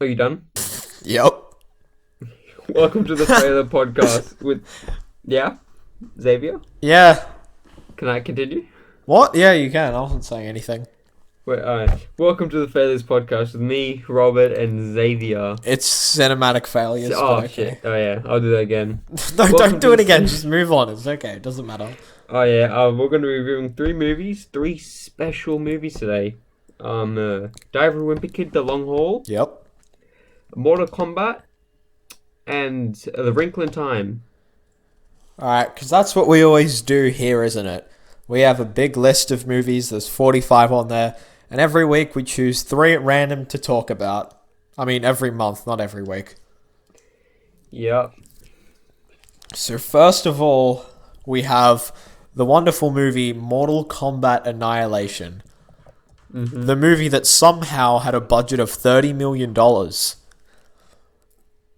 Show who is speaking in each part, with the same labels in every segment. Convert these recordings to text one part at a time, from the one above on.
Speaker 1: Are you done?
Speaker 2: Yep.
Speaker 1: Welcome to the trailer podcast with, yeah, Xavier.
Speaker 2: Yeah.
Speaker 1: Can I continue?
Speaker 2: What? Yeah, you can. I wasn't saying anything.
Speaker 1: Wait, welcome to the Failures podcast with me, Robert, and Xavier.
Speaker 2: It's cinematic failures.
Speaker 1: Oh
Speaker 2: but okay.
Speaker 1: shit! Oh yeah, I'll do that again.
Speaker 2: No,
Speaker 1: Welcome
Speaker 2: don't
Speaker 1: to
Speaker 2: do it
Speaker 1: the-
Speaker 2: again. Just move on. It's okay. It doesn't matter.
Speaker 1: Oh yeah, we're gonna be reviewing three special movies today. Diver Wimpy Kid, The Long Haul,
Speaker 2: Yep.
Speaker 1: Mortal Kombat, and The Wrinkle in Time.
Speaker 2: Alright, because that's what we always do here, isn't it? We have a big list of movies. There's 45 on there. And every week we choose 3 at random to talk about. I mean, every month, not every week.
Speaker 1: Yeah.
Speaker 2: So first of all, we have the wonderful movie Mortal Kombat Annihilation. The movie that somehow had a budget of $30 million.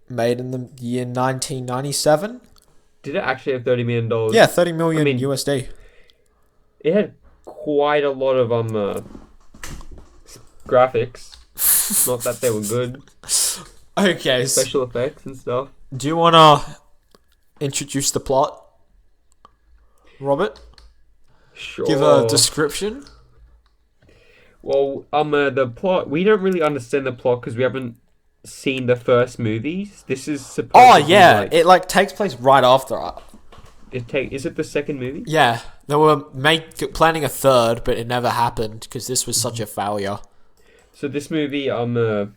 Speaker 2: Made in the year 1997?
Speaker 1: Did it actually have $30 million?
Speaker 2: Yeah, 30 million
Speaker 1: I mean-
Speaker 2: USD.
Speaker 1: It had quite a lot of graphics. Not that they were good.
Speaker 2: Okay,
Speaker 1: Special effects and stuff.
Speaker 2: do you want to introduce the plot? Robert?
Speaker 1: Sure.
Speaker 2: Give a description?
Speaker 1: Well, the plot. We don't really understand the plot because we haven't seen the first movies. This is supposed.
Speaker 2: Oh,
Speaker 1: to be
Speaker 2: yeah.
Speaker 1: Like,
Speaker 2: It takes place right after.
Speaker 1: Is it the second movie?
Speaker 2: Yeah. They were planning a third, but it never happened because this was such a failure.
Speaker 1: So this movie, Mortal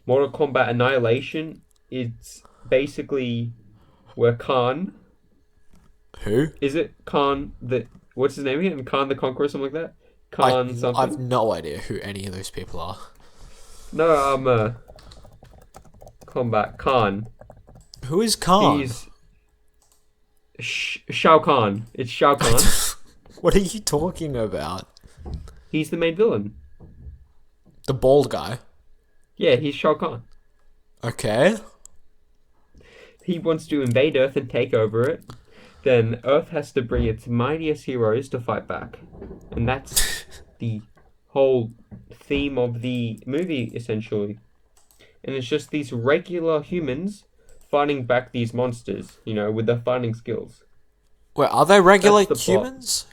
Speaker 1: Kombat Annihilation, it's basically where Khan.
Speaker 2: Who?
Speaker 1: Is it Khan what's his name again? Khan the Conqueror, something like that. Khan something.
Speaker 2: I've no idea who any of those people are.
Speaker 1: No, Combat Khan.
Speaker 2: Who is Khan?
Speaker 1: He's Shao Kahn. It's Shao Kahn.
Speaker 2: What are you talking about?
Speaker 1: He's the main villain.
Speaker 2: The bald guy.
Speaker 1: Yeah, he's Shao Kahn.
Speaker 2: Okay.
Speaker 1: He wants to invade Earth and take over it. Then Earth has to bring its mightiest heroes to fight back. And that's the whole theme of the movie, essentially. And it's just these regular humans fighting back these monsters, with their fighting skills.
Speaker 2: Wait, are they regular
Speaker 1: That's the plot.
Speaker 2: humans?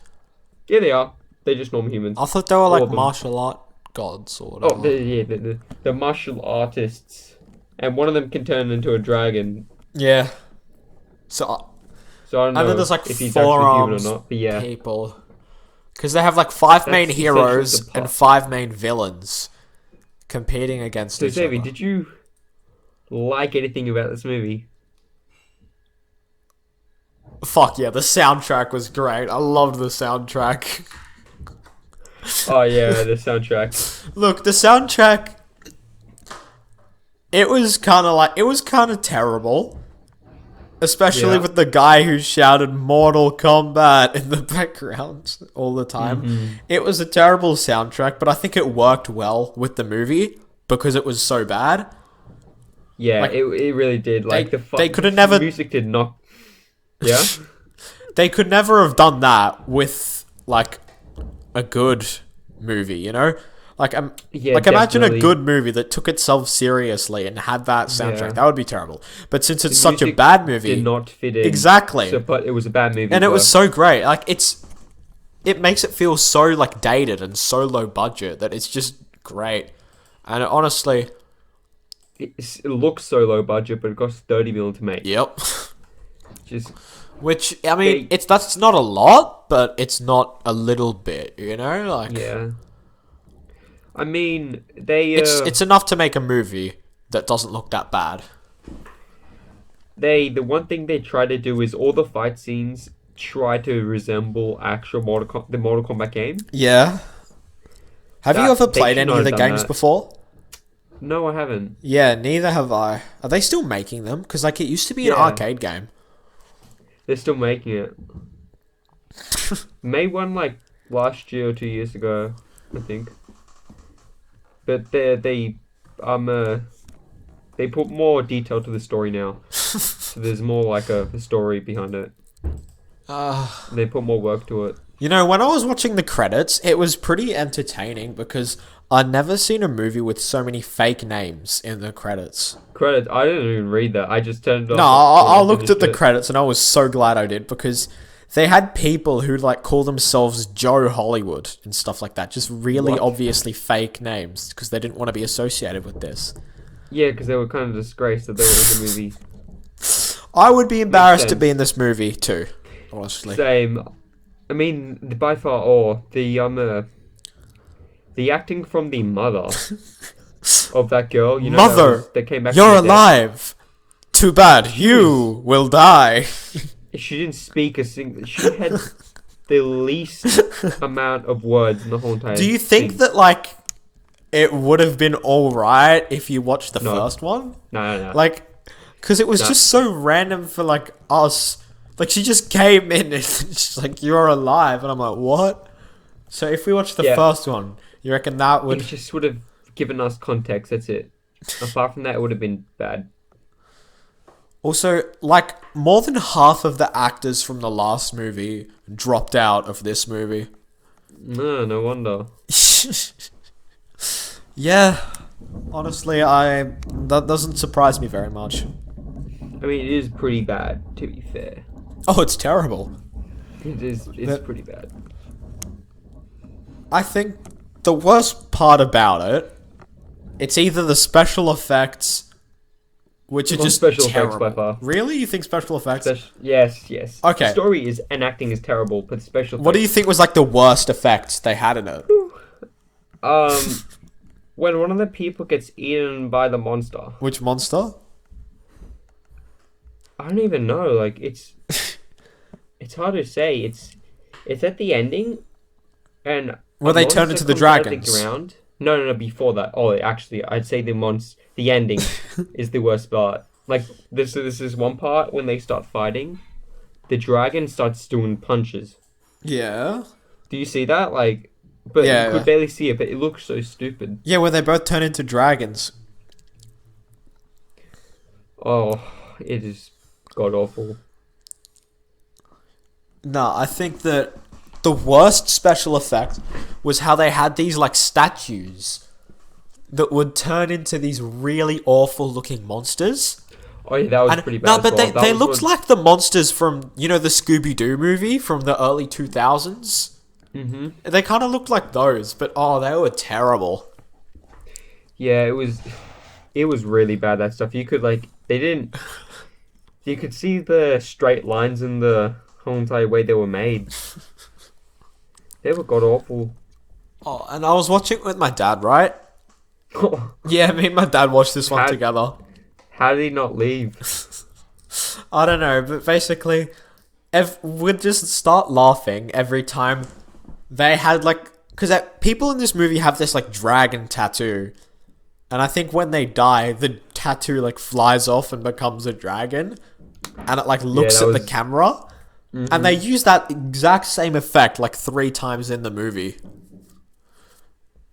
Speaker 1: Yeah, they are. They're just normal humans.
Speaker 2: I thought they were
Speaker 1: All
Speaker 2: like
Speaker 1: of them.
Speaker 2: martial art gods or whatever.
Speaker 1: Oh, the martial artists. And one of them can turn into a dragon.
Speaker 2: Yeah. So
Speaker 1: So I don't know
Speaker 2: and then there's like
Speaker 1: if he's actually human or
Speaker 2: forearms
Speaker 1: not. But yeah.
Speaker 2: people. Because they have like 5 main
Speaker 1: That's
Speaker 2: heroes
Speaker 1: essentially the
Speaker 2: and
Speaker 1: plot.
Speaker 2: 5 main villains competing against
Speaker 1: So
Speaker 2: each
Speaker 1: Xavier,
Speaker 2: other.
Speaker 1: did you like anything about this movie?
Speaker 2: Fuck yeah, the soundtrack was great. I loved the soundtrack.
Speaker 1: Oh yeah, the soundtrack.
Speaker 2: Look, the soundtrack, it was kind of terrible. Especially
Speaker 1: Yeah.
Speaker 2: with the guy who shouted Mortal Kombat in the background all the time. It was a terrible soundtrack, but I think it worked well with the movie because it was so bad.
Speaker 1: Yeah,
Speaker 2: Like,
Speaker 1: it really did. Like
Speaker 2: they could have never-
Speaker 1: the music did not. Yeah.
Speaker 2: They could never have done that with like a good movie, you know? Like
Speaker 1: Yeah,
Speaker 2: imagine a
Speaker 1: definitely.
Speaker 2: good movie that took itself seriously and had that soundtrack.
Speaker 1: Yeah.
Speaker 2: That would be terrible. But since it's
Speaker 1: The
Speaker 2: such a
Speaker 1: music
Speaker 2: bad movie,
Speaker 1: did not fit in.
Speaker 2: exactly.
Speaker 1: So, but it was a bad movie.
Speaker 2: And it was
Speaker 1: so
Speaker 2: so great. Like it makes it feel so like dated and so low budget that it's just great. And honestly,
Speaker 1: it looks so low budget, but it cost 30 million to make.
Speaker 2: yep.
Speaker 1: Just
Speaker 2: Which I mean, that's not a lot, but it's not a little bit, you know? Like
Speaker 1: yeah. I mean, they
Speaker 2: it's enough to make a movie that doesn't look that bad.
Speaker 1: the one thing they try to do is all the fight scenes try to resemble actual the Mortal Kombat game.
Speaker 2: Yeah. Have you ever
Speaker 1: They
Speaker 2: played
Speaker 1: should
Speaker 2: any
Speaker 1: not
Speaker 2: of the
Speaker 1: have done
Speaker 2: games
Speaker 1: that.
Speaker 2: before?
Speaker 1: No, I haven't.
Speaker 2: Yeah, neither have I. Are they still making them? Because like it used to be an
Speaker 1: Yeah.
Speaker 2: arcade game.
Speaker 1: They're still making it. Made one like last year or 2 years ago, I think. But they put more detail to the story now. So there's more like a story behind it. They put more work to it.
Speaker 2: You know, when I was watching the credits, it was pretty entertaining because I've never seen a movie with so many fake names in the credits.
Speaker 1: Credits. I didn't even read that. I just turned it
Speaker 2: No,
Speaker 1: off.
Speaker 2: I looked at the credits and I was so glad I did because they had people who like call themselves Joe Hollywood and stuff like that. Just really
Speaker 1: What?
Speaker 2: obviously fake names because they didn't want to be associated with this.
Speaker 1: Yeah, because they were kind of disgraced that they were in the movie.
Speaker 2: I would be embarrassed to
Speaker 1: sense.
Speaker 2: be in this movie too, honestly.
Speaker 1: Same. I mean, by far, the acting from the mother of that girl. You know,
Speaker 2: Mother,
Speaker 1: that came back.
Speaker 2: you're
Speaker 1: from the dead.
Speaker 2: alive. Too bad, you will die.
Speaker 1: She didn't speak a single. She had the least amount of words in the whole entire.
Speaker 2: Do you think
Speaker 1: thing.
Speaker 2: that like it would have been all right if you watched the
Speaker 1: No.
Speaker 2: first one?
Speaker 1: No.
Speaker 2: Like, because it was
Speaker 1: No.
Speaker 2: just so random for like us. Like she just came in and she's like, "You're alive," and I'm like, "What?" So if we watched the
Speaker 1: Yeah.
Speaker 2: first one, you reckon that
Speaker 1: It
Speaker 2: would?
Speaker 1: just would have given us context. That's it. Apart from that, it would have been bad.
Speaker 2: Also, like more than half of the actors from the last movie dropped out of this movie.
Speaker 1: No wonder.
Speaker 2: Yeah, honestly, that doesn't surprise me very much.
Speaker 1: I mean, it is pretty bad, to be fair.
Speaker 2: Oh, it's terrible.
Speaker 1: It's
Speaker 2: But-
Speaker 1: pretty bad.
Speaker 2: I think the worst part about it, it's either the special effects, which are
Speaker 1: Not
Speaker 2: just
Speaker 1: special effects
Speaker 2: terrible.
Speaker 1: by far.
Speaker 2: Really, you think special effects?
Speaker 1: Yes.
Speaker 2: Okay.
Speaker 1: The story is and acting is terrible, but special.
Speaker 2: What do you think was like the worst effects they had in it?
Speaker 1: When one of the people gets eaten by the monster,
Speaker 2: Which monster?
Speaker 1: I don't even know. Like it's hard to say. It's at the ending, and
Speaker 2: Where
Speaker 1: a
Speaker 2: they turn
Speaker 1: monster
Speaker 2: into the
Speaker 1: comes out of
Speaker 2: dragons.
Speaker 1: ground. No. Before that. Oh, actually, I'd say the ending is the worst part. Like this is one part when they start fighting, the dragon starts doing punches.
Speaker 2: Yeah.
Speaker 1: Do you see that? Like, but
Speaker 2: Yeah.
Speaker 1: you could barely see it, but it looks so stupid.
Speaker 2: Yeah, where they both turn into dragons.
Speaker 1: Oh, it is god awful.
Speaker 2: No, I think that the worst special effect was how they had these like statues that would turn into these really awful looking monsters.
Speaker 1: Oh yeah, that was
Speaker 2: And,
Speaker 1: pretty bad.
Speaker 2: no,
Speaker 1: as
Speaker 2: but
Speaker 1: well. That
Speaker 2: they
Speaker 1: was
Speaker 2: looked like the monsters from, you know, the Scooby-Doo movie from the early 2000s.
Speaker 1: Mm-hmm.
Speaker 2: They kind of looked like those, but oh, they were terrible.
Speaker 1: Yeah, it was really bad. That stuff. You could you could see the straight lines in the whole entire way they were made. They were god awful.
Speaker 2: Oh, and I was watching it with my dad, right? Yeah, me and my dad watched this one
Speaker 1: How-
Speaker 2: together.
Speaker 1: How did he not leave?
Speaker 2: I don't know, but basically, we'd just start laughing every time they had like, because people in this movie have this like dragon tattoo, and I think when they die, the tattoo like flies off and becomes a dragon, and it like looks
Speaker 1: that
Speaker 2: at the
Speaker 1: was-
Speaker 2: camera, and they use that exact same effect like 3 times in the movie,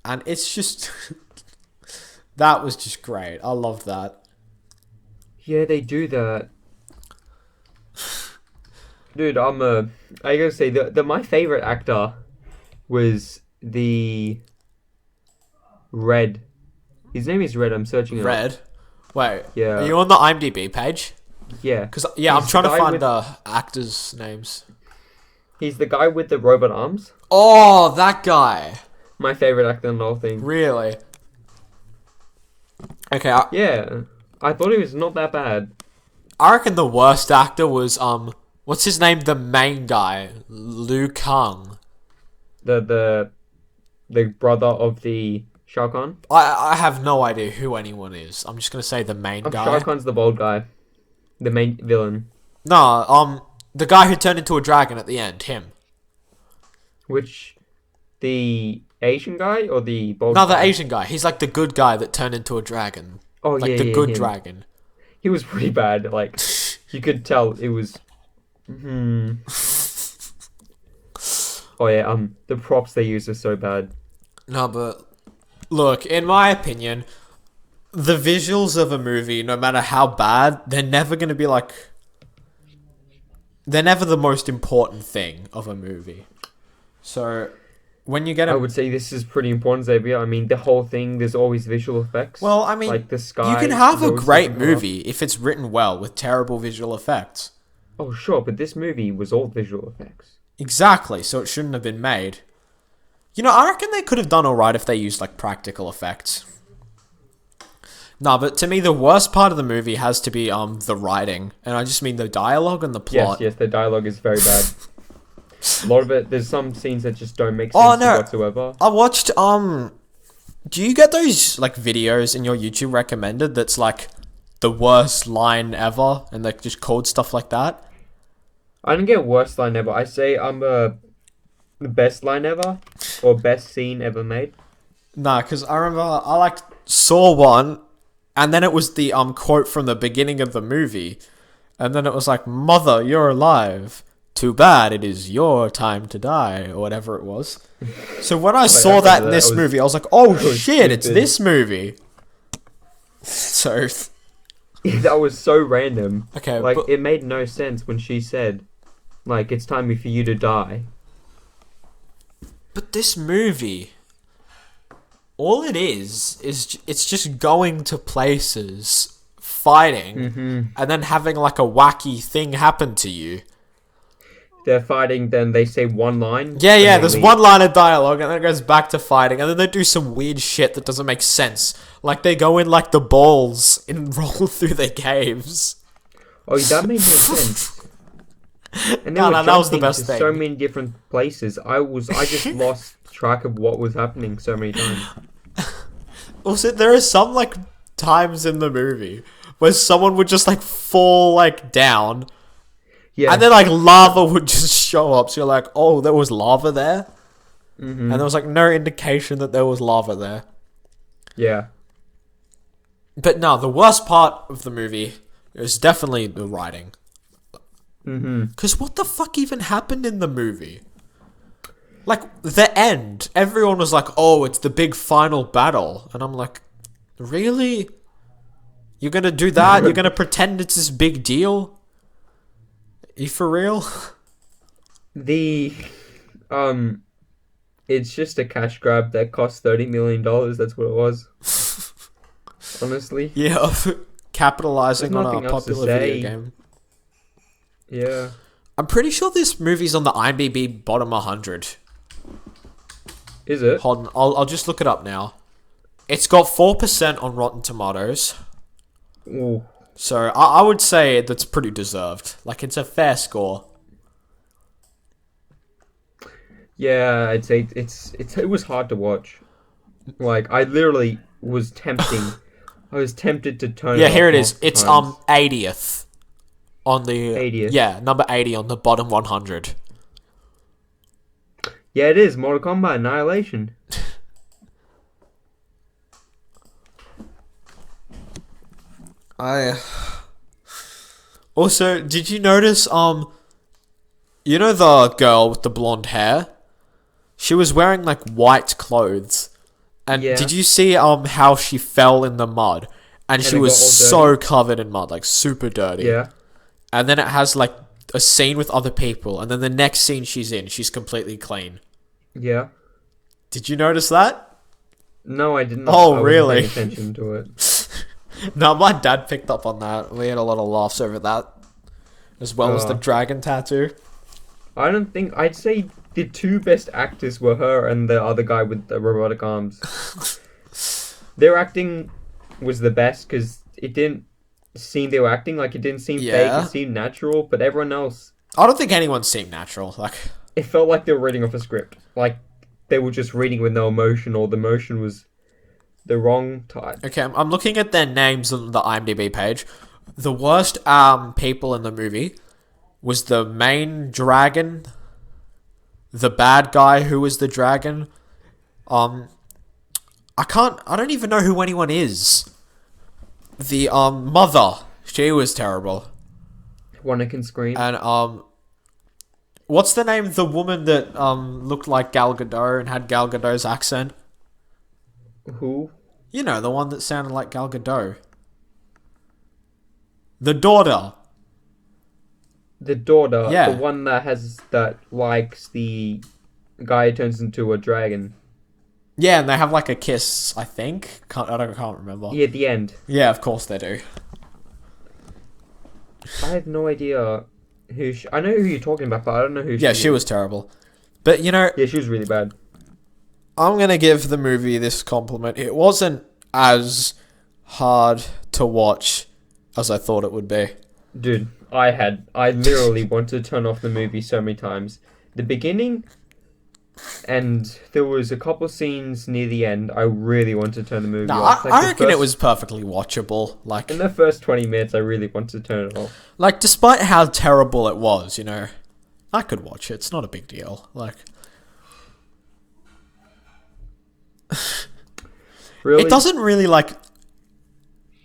Speaker 2: and it's just that was just great. I loved that.
Speaker 1: Yeah, they do that. Dude, I gotta say my favorite actor was the Red. His name is Red. I'm searching it up.
Speaker 2: Red. Wait,
Speaker 1: Yeah.
Speaker 2: are you on the IMDb page?
Speaker 1: Yeah.
Speaker 2: Because I'm
Speaker 1: He's
Speaker 2: trying
Speaker 1: the
Speaker 2: to
Speaker 1: guy
Speaker 2: find
Speaker 1: with-
Speaker 2: the actors' names.
Speaker 1: He's the guy with the robot arms.
Speaker 2: Oh, that guy.
Speaker 1: My favorite actor in the whole thing.
Speaker 2: Really? Okay,
Speaker 1: Yeah. I thought he was not that bad.
Speaker 2: I reckon the worst actor was what's his name? The main guy, Liu Kang.
Speaker 1: The brother of the Shao Kahn.
Speaker 2: I have no idea who anyone is. I'm just gonna say the main guy.
Speaker 1: Shao Kahn's the bald guy. The main villain.
Speaker 2: No, the guy who turned into a dragon at the end. Him.
Speaker 1: Which, the Asian guy or the bald
Speaker 2: No, the
Speaker 1: guy?
Speaker 2: Asian guy. He's like the good guy that turned into a dragon.
Speaker 1: Oh,
Speaker 2: Like
Speaker 1: yeah,
Speaker 2: the
Speaker 1: yeah,
Speaker 2: good
Speaker 1: him.
Speaker 2: dragon.
Speaker 1: He was pretty bad. Like, you could tell it was... Oh, yeah, the props they used are so bad.
Speaker 2: No, but look, in my opinion, the visuals of a movie, no matter how bad, they're never going to be like... They're never the most important thing of a movie. So, when you get
Speaker 1: I
Speaker 2: a
Speaker 1: would say this is pretty important, Xavier. I mean, the whole thing, there's always visual effects.
Speaker 2: well, I mean,
Speaker 1: Like the sky.
Speaker 2: you can have
Speaker 1: is
Speaker 2: a
Speaker 1: always
Speaker 2: great
Speaker 1: something up.
Speaker 2: movie if it's written well with terrible visual effects.
Speaker 1: Oh, sure, but this movie was all visual effects.
Speaker 2: Exactly, so it shouldn't have been made. You know, I reckon they could have done alright if they used, like, practical effects. No, but to me, the worst part of the movie has to be, the writing. And I just mean the dialogue and the plot.
Speaker 1: Yes, the dialogue is very bad. A lot of it, there's some scenes that just don't make
Speaker 2: Oh,
Speaker 1: sense
Speaker 2: no.
Speaker 1: whatsoever.
Speaker 2: I watched, do you get those, like, videos in your YouTube recommended that's, like, the worst line ever? And, like, just called stuff like that?
Speaker 1: I don't get worst line ever. I say I'm the best line ever, or best scene ever made.
Speaker 2: Nah, because I remember I, like, saw one, and then it was the, quote from the beginning of the movie. And then it was like, "Mother, you're alive. Too bad it is your time to die," or whatever it was. So when I saw that in this movie, I was like, "Oh shit, it's this movie." So
Speaker 1: That was so random.
Speaker 2: okay,
Speaker 1: Like,
Speaker 2: but
Speaker 1: it made no sense when she said, like, it's time for you to die.
Speaker 2: this movie, all it is it's just going to places, fighting, and then having like a wacky thing happen to you.
Speaker 1: They're fighting, then they say one line.
Speaker 2: Yeah,
Speaker 1: and they
Speaker 2: there's
Speaker 1: leave.
Speaker 2: one line of dialogue, and then it goes back to fighting, and then they do some weird shit that doesn't make sense. Like, they go in, like, the balls and roll through the caves.
Speaker 1: Oh, that made no sense. And they
Speaker 2: No,
Speaker 1: were
Speaker 2: that was the
Speaker 1: jumping
Speaker 2: best
Speaker 1: to
Speaker 2: thing.
Speaker 1: so many different places. I just lost track of what was happening so many times.
Speaker 2: Also, there are some, like, times in the movie where someone would just, like, fall, like, down,
Speaker 1: Yeah.
Speaker 2: and then, like, lava would just show up, so you're like, oh, there was lava there? And there was, like, no indication that there was lava there.
Speaker 1: Yeah.
Speaker 2: But no, the worst part of the movie is definitely the writing. Because what the fuck even happened in the movie? Like, the end. Everyone was like, oh, it's the big final battle. And I'm like, really? You're gonna do that? You're gonna pretend it's this big deal? Are you for real?
Speaker 1: It's just a cash grab that cost $30 million. That's what it was. Honestly.
Speaker 2: Yeah, capitalizing
Speaker 1: There's
Speaker 2: on
Speaker 1: nothing
Speaker 2: a
Speaker 1: else to
Speaker 2: popular
Speaker 1: say.
Speaker 2: video game.
Speaker 1: Yeah.
Speaker 2: I'm pretty sure this movie's on the IMDb bottom 100.
Speaker 1: Is it?
Speaker 2: Hold on, I'll just look it up now. It's got 4% on Rotten Tomatoes.
Speaker 1: Ooh.
Speaker 2: So I would say that's pretty deserved. Like, it's a fair score.
Speaker 1: Yeah, I'd say it was hard to watch. Like, I literally was I was tempted to turn
Speaker 2: Yeah,
Speaker 1: it
Speaker 2: here
Speaker 1: off
Speaker 2: it is.
Speaker 1: multiple
Speaker 2: It's
Speaker 1: times.
Speaker 2: 80th on the
Speaker 1: 80th.
Speaker 2: Yeah, number 80 on the bottom 100.
Speaker 1: Yeah, it is Mortal Kombat Annihilation.
Speaker 2: Also, did you notice you know the girl with the blonde hair? She was wearing like white clothes. And
Speaker 1: Yeah.
Speaker 2: did you see how she fell in the mud? And she
Speaker 1: it
Speaker 2: was
Speaker 1: got all
Speaker 2: so covered in mud, like super dirty.
Speaker 1: Yeah.
Speaker 2: And then it has like a scene with other people, and then the next scene she's in, she's completely clean.
Speaker 1: Yeah.
Speaker 2: Did you notice that?
Speaker 1: No, I didn't.
Speaker 2: Oh,
Speaker 1: I wasn't
Speaker 2: really?
Speaker 1: paying attention to it.
Speaker 2: No, my dad picked up on that. We had a lot of laughs over that, as well as the dragon tattoo.
Speaker 1: I don't think I'd say the two best actors were her and the other guy with the robotic arms. Their acting was the best because it didn't seem they were acting like it didn't seem fake.
Speaker 2: Yeah.
Speaker 1: It seemed natural, but everyone else,
Speaker 2: I don't think anyone seemed natural. Like,
Speaker 1: it felt like they were reading off a script. Like they were just reading with no emotion, or the emotion was the wrong type.
Speaker 2: okay, I'm looking at their names on the IMDb page. The worst people in the movie was the main dragon, the bad guy who was the dragon. I don't even know who anyone is. The mother, she was terrible.
Speaker 1: One I can scream.
Speaker 2: And what's the name of the woman that looked like Gal Gadot and had Gal Gadot's accent?
Speaker 1: Who?
Speaker 2: You know, the one that sounded like Gal Gadot. The daughter.
Speaker 1: The daughter.
Speaker 2: Yeah.
Speaker 1: The one that likes the guy turns into a dragon.
Speaker 2: Yeah, and they have like a kiss, I think. I can't remember.
Speaker 1: Yeah, at the end.
Speaker 2: Yeah, of course they do.
Speaker 1: I have no idea who. I know who you're talking about, but I don't know who.
Speaker 2: Yeah, she was terrible. But you know,
Speaker 1: Yeah, she was really bad.
Speaker 2: I'm gonna give the movie this compliment. It wasn't as hard to watch as I thought it would be.
Speaker 1: Dude, I literally wanted to turn off the movie so many times. The beginning, and there was a couple scenes near the end. I really wanted to turn the movie
Speaker 2: No,
Speaker 1: off.
Speaker 2: I reckon it was perfectly watchable. Like
Speaker 1: in the first 20 minutes, I really wanted to turn it off.
Speaker 2: Like, despite how terrible it was, you know, I could watch it. It's not a big deal. Like,
Speaker 1: Really?
Speaker 2: it doesn't really, like,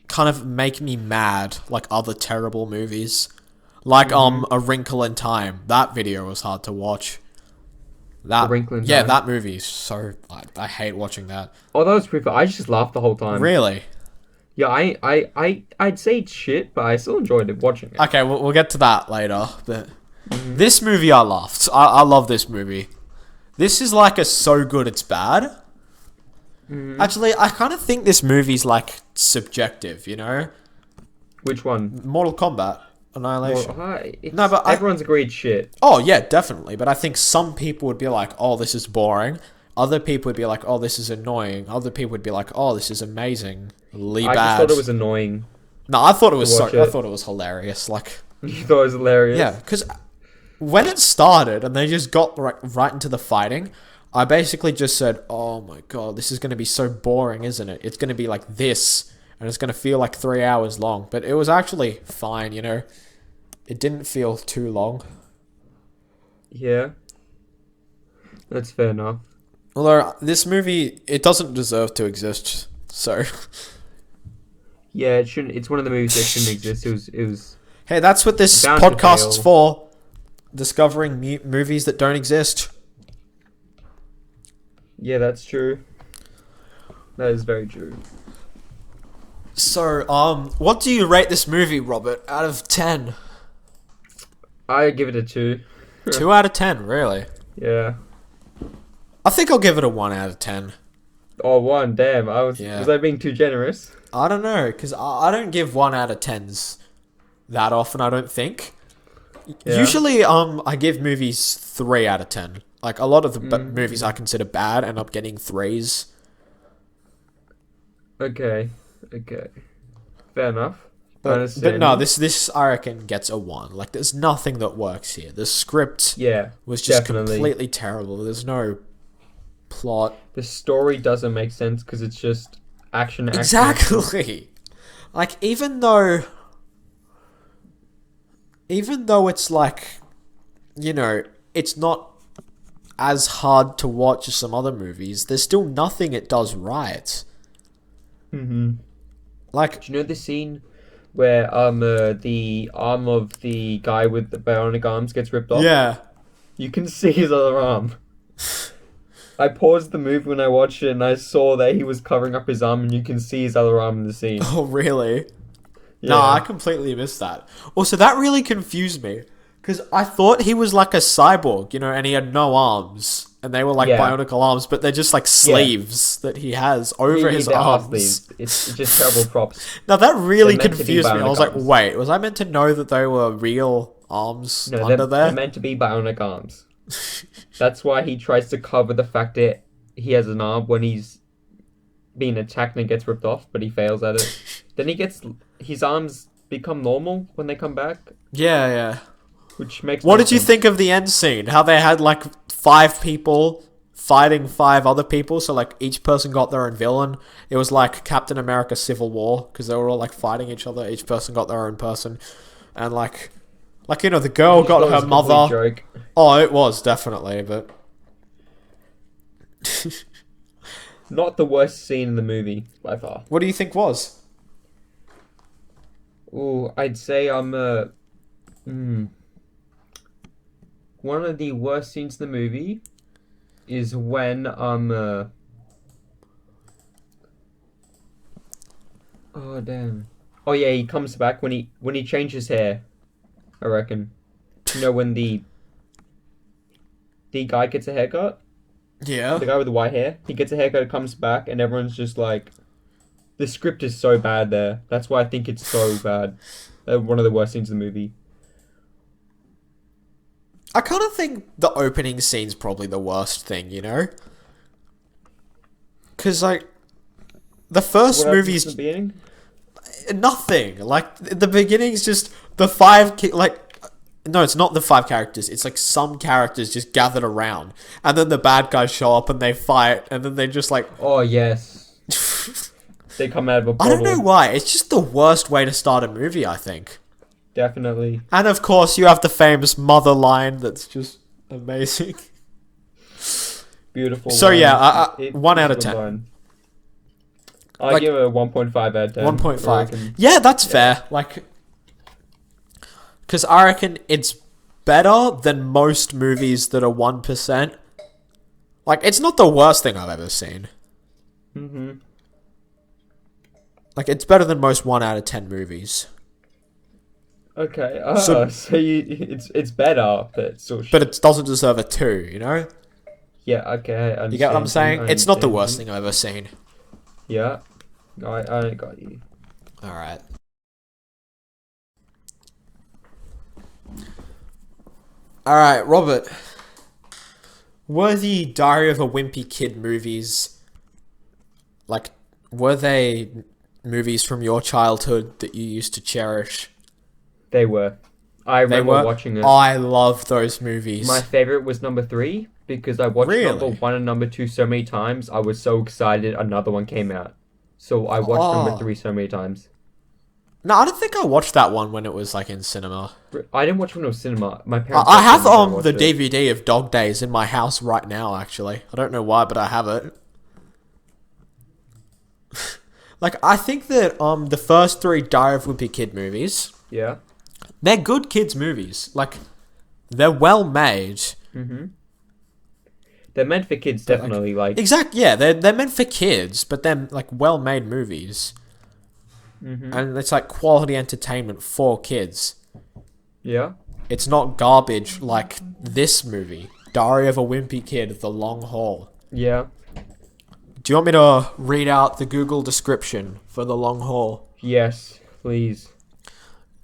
Speaker 2: kind of make me mad like other terrible movies. Like, A Wrinkle in Time. That video was hard to watch.
Speaker 1: A Wrinkle in
Speaker 2: Yeah,
Speaker 1: Time?
Speaker 2: that movie is so... I hate watching that.
Speaker 1: Oh, that was pretty fun. I just laughed the whole time.
Speaker 2: Really?
Speaker 1: Yeah, I'd say it's shit, but I still enjoyed it watching it.
Speaker 2: Okay, we'll get to that later. But this movie I laughed. I love this movie. This is like a so good it's bad. Actually, I kind of think this movie's like subjective, you know?
Speaker 1: Which one?
Speaker 2: Mortal Kombat Annihilation.
Speaker 1: No, but everyone's agreed shit.
Speaker 2: Oh, yeah, definitely. But I think some people would be like, oh, this is boring. Other people would be like, oh, this is annoying. Other people would be like, oh, this is amazingly bad.
Speaker 1: I just thought it was annoying.
Speaker 2: No, I thought it was
Speaker 1: I
Speaker 2: thought it was hilarious. Like,
Speaker 1: You thought it was hilarious?
Speaker 2: yeah, because when it started and they just got right into the fighting, I basically just said, oh my god, this is going to be so boring, isn't it? It's going to be like this, and it's going to feel like 3 hours long. But it was actually fine, you know? It didn't feel too long.
Speaker 1: Yeah. That's fair enough.
Speaker 2: Although, this movie, it doesn't deserve to exist, so...
Speaker 1: Yeah, it shouldn't. It's one of the movies that shouldn't exist. It was.
Speaker 2: Hey, that's what this
Speaker 1: Bound to
Speaker 2: podcast's
Speaker 1: fail.
Speaker 2: for. Discovering movies that don't exist.
Speaker 1: Yeah, that's true. That is very true.
Speaker 2: So, what do you rate this movie, Robert, out of 10?
Speaker 1: I give it a 2.
Speaker 2: 2 out of 10, really?
Speaker 1: Yeah.
Speaker 2: I think I'll give it a 1 out of 10.
Speaker 1: Oh, 1. Damn.
Speaker 2: Yeah.
Speaker 1: Was I being too generous?
Speaker 2: I don't know, because I don't give 1 out of 10s that often, I don't think.
Speaker 1: Yeah.
Speaker 2: Usually, I give movies 3 out of 10. Like, a lot of the movies I consider bad end up getting 3s.
Speaker 1: Okay. Fair enough. I
Speaker 2: But
Speaker 1: understand.
Speaker 2: no, this I reckon gets a 1. Like, there's nothing that works here. The script
Speaker 1: Yeah.
Speaker 2: was just
Speaker 1: definitely.
Speaker 2: completely terrible. There's no plot.
Speaker 1: The story doesn't make sense because it's just action.
Speaker 2: Exactly. Like, even though it's like, you know, it's not as hard to watch as some other movies, there's still nothing it does right.
Speaker 1: Mm-hmm.
Speaker 2: Like,
Speaker 1: Do you know the scene where the arm of the guy with the bionic arms gets ripped off?
Speaker 2: yeah.
Speaker 1: You can see his other arm. I paused the movie when I watched it and I saw that he was covering up his arm and you can see his other arm in the scene.
Speaker 2: Oh, really?
Speaker 1: Yeah.
Speaker 2: No, I completely missed that. Also, that really confused me. Because I thought he was like a cyborg, you know, and he had no arms. And they were like
Speaker 1: Yeah.
Speaker 2: bionical arms, but they're just like sleeves that he has over his
Speaker 1: They're half
Speaker 2: arms.
Speaker 1: sleeves. It's just terrible props.
Speaker 2: Now that really
Speaker 1: They're meant to be
Speaker 2: confused me. I
Speaker 1: bionic
Speaker 2: was like,
Speaker 1: arms.
Speaker 2: wait, was I meant to know that they were real arms
Speaker 1: No,
Speaker 2: under
Speaker 1: they're
Speaker 2: there?
Speaker 1: meant to be bionic arms. That's why he tries to cover the fact that he has an arm when he's being attacked and it gets ripped off, but he fails at it. Then his arms become normal when they come back,
Speaker 2: Yeah, yeah.
Speaker 1: which makes
Speaker 2: What
Speaker 1: no
Speaker 2: did you
Speaker 1: sense.
Speaker 2: think of the end scene? How they had like 5 people fighting 5 other people, so like each person got their own villain. It was like Captain America Civil War, because they were all like fighting each other. Each person got their own person. And like, you know, the girl got
Speaker 1: That was
Speaker 2: her
Speaker 1: a complete
Speaker 2: mother.
Speaker 1: joke.
Speaker 2: Oh, it was, definitely, but...
Speaker 1: Not the worst scene in the movie, by far.
Speaker 2: What do you think was?
Speaker 1: Ooh, I'd say one of the worst scenes in the movie is when oh damn. Oh yeah, he comes back when he changes hair, I reckon. You know, when the the guy gets a haircut.
Speaker 2: Yeah.
Speaker 1: The guy with the white hair. He gets a haircut, comes back, and everyone's just like, the script is so bad there. That's why I think it's so bad. One of the worst scenes in the movie.
Speaker 2: I kind of think the opening scene's probably the worst thing, you know? Because, like, the first
Speaker 1: What happens
Speaker 2: movie's
Speaker 1: in the beginning?
Speaker 2: nothing. Like, the beginning's just the five... No, it's not the five characters. It's like some characters just gathered around. And then the bad guys show up and they fight. And then they just like...
Speaker 1: Oh, yes. They come out of a
Speaker 2: I
Speaker 1: portal.
Speaker 2: don't know why. It's just the worst way to start a movie, I think.
Speaker 1: Definitely.
Speaker 2: And of course, you have the famous mother line that's just amazing.
Speaker 1: Beautiful.
Speaker 2: So
Speaker 1: line.
Speaker 2: yeah,
Speaker 1: It-
Speaker 2: 1 out of
Speaker 1: it's a
Speaker 2: 10.
Speaker 1: line. I
Speaker 2: Like-
Speaker 1: give it a 1.5 out of 10.
Speaker 2: 1.5. Yeah, that's fair. Like, because I reckon it's better than most movies that are 1%. Like, it's not the worst thing I've ever seen.
Speaker 1: Mm-hmm.
Speaker 2: Like, it's better than most 1 out of 10 movies.
Speaker 1: Okay.
Speaker 2: So-
Speaker 1: So it's better, but still.
Speaker 2: But it doesn't deserve a 2, you know?
Speaker 1: Yeah. Okay. I
Speaker 2: You get what I'm
Speaker 1: understand.
Speaker 2: saying?
Speaker 1: I
Speaker 2: It's not the
Speaker 1: understand.
Speaker 2: worst thing I've ever seen.
Speaker 1: Yeah. I got you.
Speaker 2: Alright. Alright, Robert. Were the Diary of a Wimpy Kid movies, like, were they movies from your childhood that you used to cherish?
Speaker 1: They were. I
Speaker 2: They
Speaker 1: remember
Speaker 2: were?
Speaker 1: watching it.
Speaker 2: I love those movies.
Speaker 1: My favorite was number 3 because I watched
Speaker 2: Really?
Speaker 1: number 1 and number 2 so many times. I was so excited another one came out. So I watched number
Speaker 2: Oh.
Speaker 1: 3 so many times.
Speaker 2: No, I don't think I watched that one when it was, like, in cinema.
Speaker 1: I didn't watch when it was cinema. My parents.
Speaker 2: I
Speaker 1: watched
Speaker 2: have
Speaker 1: it when I watched
Speaker 2: the
Speaker 1: it.
Speaker 2: DVD of Dog Days in my house right now, actually. I don't know why, but I have it. Like, I think that the first 3 Diary of Wimpy Kid movies,
Speaker 1: Yeah.
Speaker 2: they're good kids movies. Like, they're well made.
Speaker 1: Mm-hmm. They're meant for kids, definitely. Like.
Speaker 2: Exactly, yeah, they're meant for kids, but they're, like, well made movies.
Speaker 1: Mm-hmm.
Speaker 2: And it's, like, quality entertainment for kids.
Speaker 1: Yeah.
Speaker 2: It's not garbage like this movie, Diary of a Wimpy Kid, The Long Haul.
Speaker 1: Yeah.
Speaker 2: Do you want me to read out the Google description for The Long Haul?
Speaker 1: Yes, please.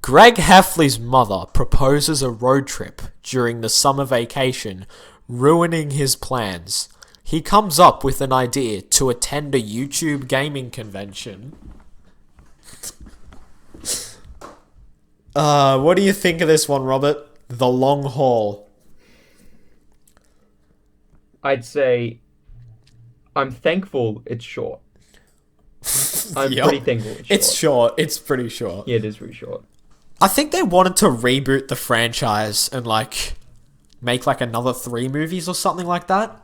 Speaker 2: Greg Heffley's mother proposes a road trip during the summer vacation, ruining his plans. He comes up with an idea to attend a YouTube gaming convention. What do you think of this one, Robert? The Long Haul.
Speaker 1: I'd say I'm thankful it's short. I'm
Speaker 2: Yep.
Speaker 1: pretty thankful it's short.
Speaker 2: It's short. It's pretty short.
Speaker 1: Yeah, it is pretty short.
Speaker 2: I think they wanted to reboot the franchise and, like, make, like, another 3 movies or something like that.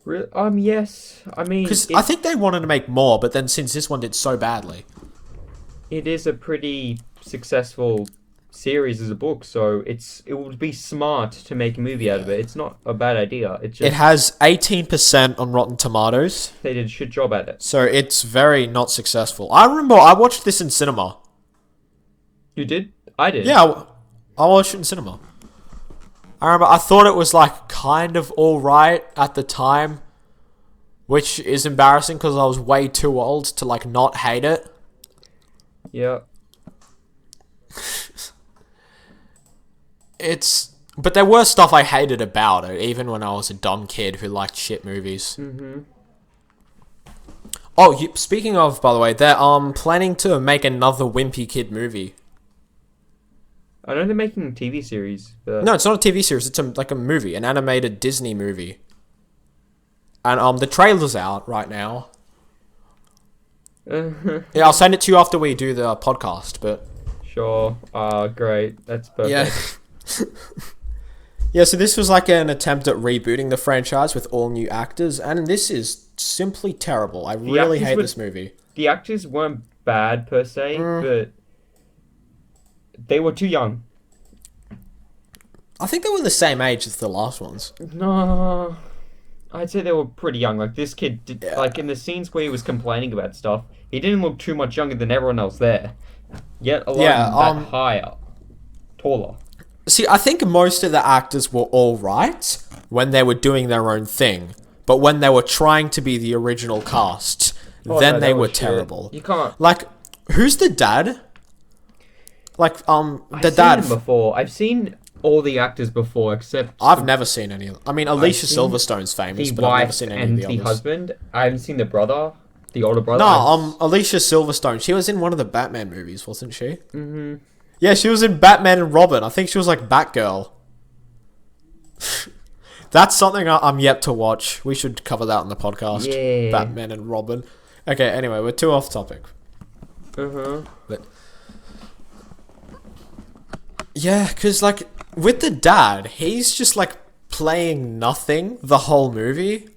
Speaker 1: Yes. I mean,
Speaker 2: Because I think they wanted to make more, but then since this one did so badly...
Speaker 1: it is a pretty successful series as a book, so it would be smart to make a movie out of it. It's not a bad idea. It just
Speaker 2: It has 18% on Rotten Tomatoes,
Speaker 1: they did a shit job at it.
Speaker 2: so it's very not successful. I remember I watched this in cinema.
Speaker 1: You did? I did.
Speaker 2: Yeah, I watched it in cinema. I remember I thought it was, like, kind of alright at the time, which is embarrassing because I was way too old to, like, not hate it.
Speaker 1: Yeah.
Speaker 2: But there were stuff I hated about it, even when I was a dumb kid who liked shit movies.
Speaker 1: Mm-hmm.
Speaker 2: Oh, speaking of, by the way, they're planning to make another Wimpy Kid movie.
Speaker 1: I know they're making a TV series, but
Speaker 2: No, it's not a TV series. It's like a movie, an animated Disney movie. And the trailer's out right now. Yeah, I'll send it to you after we do the podcast. But
Speaker 1: sure. Great. That's perfect.
Speaker 2: yeah, yeah. So this was like an attempt at rebooting the franchise with all new actors, and this is simply terrible. I really
Speaker 1: actors
Speaker 2: hate
Speaker 1: were-
Speaker 2: this movie.
Speaker 1: The actors weren't bad per se, but they were too young.
Speaker 2: I think they were the same age as the last ones.
Speaker 1: No, I'd say they were pretty young. Like this kid, did,
Speaker 2: Yeah.
Speaker 1: like in the scenes where he was complaining about stuff, he didn't look too much younger than everyone else there. Yet alone
Speaker 2: Yeah,
Speaker 1: that higher, taller.
Speaker 2: See, I think most of the actors were all right when they were doing their own thing, but when they were trying to be the original cast,
Speaker 1: Oh,
Speaker 2: then
Speaker 1: no,
Speaker 2: they
Speaker 1: that
Speaker 2: were
Speaker 1: was shit.
Speaker 2: terrible.
Speaker 1: You can't.
Speaker 2: Like, who's the dad? Like, the
Speaker 1: I've
Speaker 2: dad.
Speaker 1: seen him before. I've seen all the actors before, except
Speaker 2: I've never seen any of them. I mean, Alicia
Speaker 1: seen
Speaker 2: Silverstone's famous,
Speaker 1: the
Speaker 2: but I've never
Speaker 1: wife
Speaker 2: seen any
Speaker 1: and
Speaker 2: of
Speaker 1: the
Speaker 2: the others.
Speaker 1: husband. I haven't seen the brother, the older brother.
Speaker 2: No, Alicia Silverstone. She was in one of the Batman movies, wasn't she?
Speaker 1: Mm-hmm.
Speaker 2: Yeah, she was in Batman and Robin. I think she was like Batgirl. That's something I'm yet to watch. We should cover that on the podcast.
Speaker 1: Yeah.
Speaker 2: Batman and Robin. Okay, anyway, we're too off topic.
Speaker 1: Uh-huh.
Speaker 2: But yeah, because like with the dad, he's just like playing nothing the whole movie.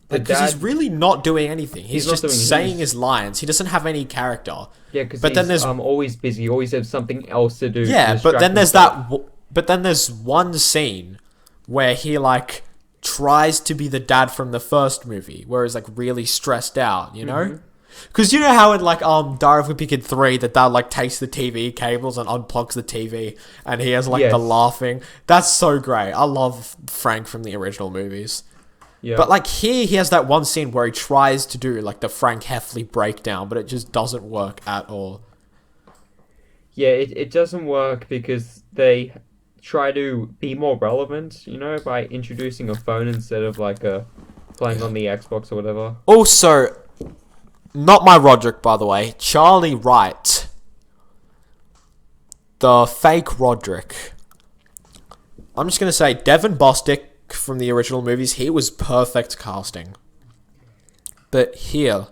Speaker 2: Because he's really not doing anything. He's
Speaker 1: not
Speaker 2: just
Speaker 1: doing-
Speaker 2: saying
Speaker 1: he's-
Speaker 2: his lines. He doesn't have any character.
Speaker 1: Yeah, because
Speaker 2: But
Speaker 1: he's
Speaker 2: then there's-
Speaker 1: always busy. Always has something else to do. to
Speaker 2: Yeah, but
Speaker 1: distract
Speaker 2: then there's
Speaker 1: himself.
Speaker 2: but then there's one scene where he like tries to be the dad from the first movie, where he's like really stressed out, you know? Because you know how in like Diary of Wimpy Kid 3, the dad like takes the TV cables and unplugs the TV, and he has like
Speaker 1: Yes.
Speaker 2: the laughing. That's so great. I love Frank from the original movies.
Speaker 1: Yeah.
Speaker 2: But like here, he has that one scene where he tries to do like the Frank Heffley breakdown, but it just doesn't work at all.
Speaker 1: Yeah, it doesn't work because they try to be more relevant, you know, by introducing a phone instead of like playing on the Xbox or whatever.
Speaker 2: Also, not my Roderick, by the way. Charlie Wright. The fake Roderick. I'm just going to say, Devin Bostick from the original movies, he was perfect casting. But here,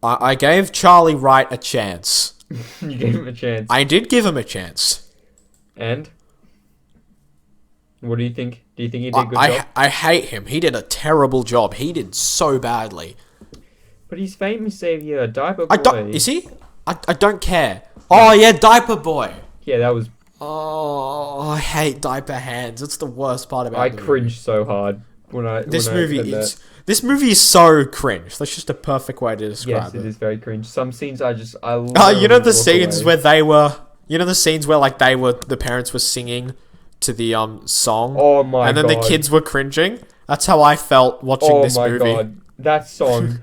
Speaker 2: I gave Charlie Wright a chance.
Speaker 1: You gave him a chance.
Speaker 2: I did give him a chance.
Speaker 1: And? What do you think? Do you think he did a good job?
Speaker 2: I hate him. He did a terrible job. He did so badly.
Speaker 1: But he's famous, Xavier. Diaper Boy.
Speaker 2: I don't... Is he? I don't care. Oh, yeah, Diaper Boy.
Speaker 1: Yeah, that was...
Speaker 2: Oh, I hate diaper hands. It's the worst part about
Speaker 1: I
Speaker 2: the movie.
Speaker 1: cringed so hard
Speaker 2: This
Speaker 1: when I
Speaker 2: movie
Speaker 1: heard
Speaker 2: is
Speaker 1: that.
Speaker 2: this movie is so cringe. That's just a perfect way to describe
Speaker 1: Yes, it is very cringe. Some scenes I
Speaker 2: you
Speaker 1: literally
Speaker 2: know the
Speaker 1: walk
Speaker 2: scenes
Speaker 1: away.
Speaker 2: where they were, you know the scenes where like the parents were singing to the song,
Speaker 1: Oh my
Speaker 2: and then
Speaker 1: god.
Speaker 2: the kids were cringing. That's how I felt watching this
Speaker 1: Oh my
Speaker 2: movie.
Speaker 1: god. That song.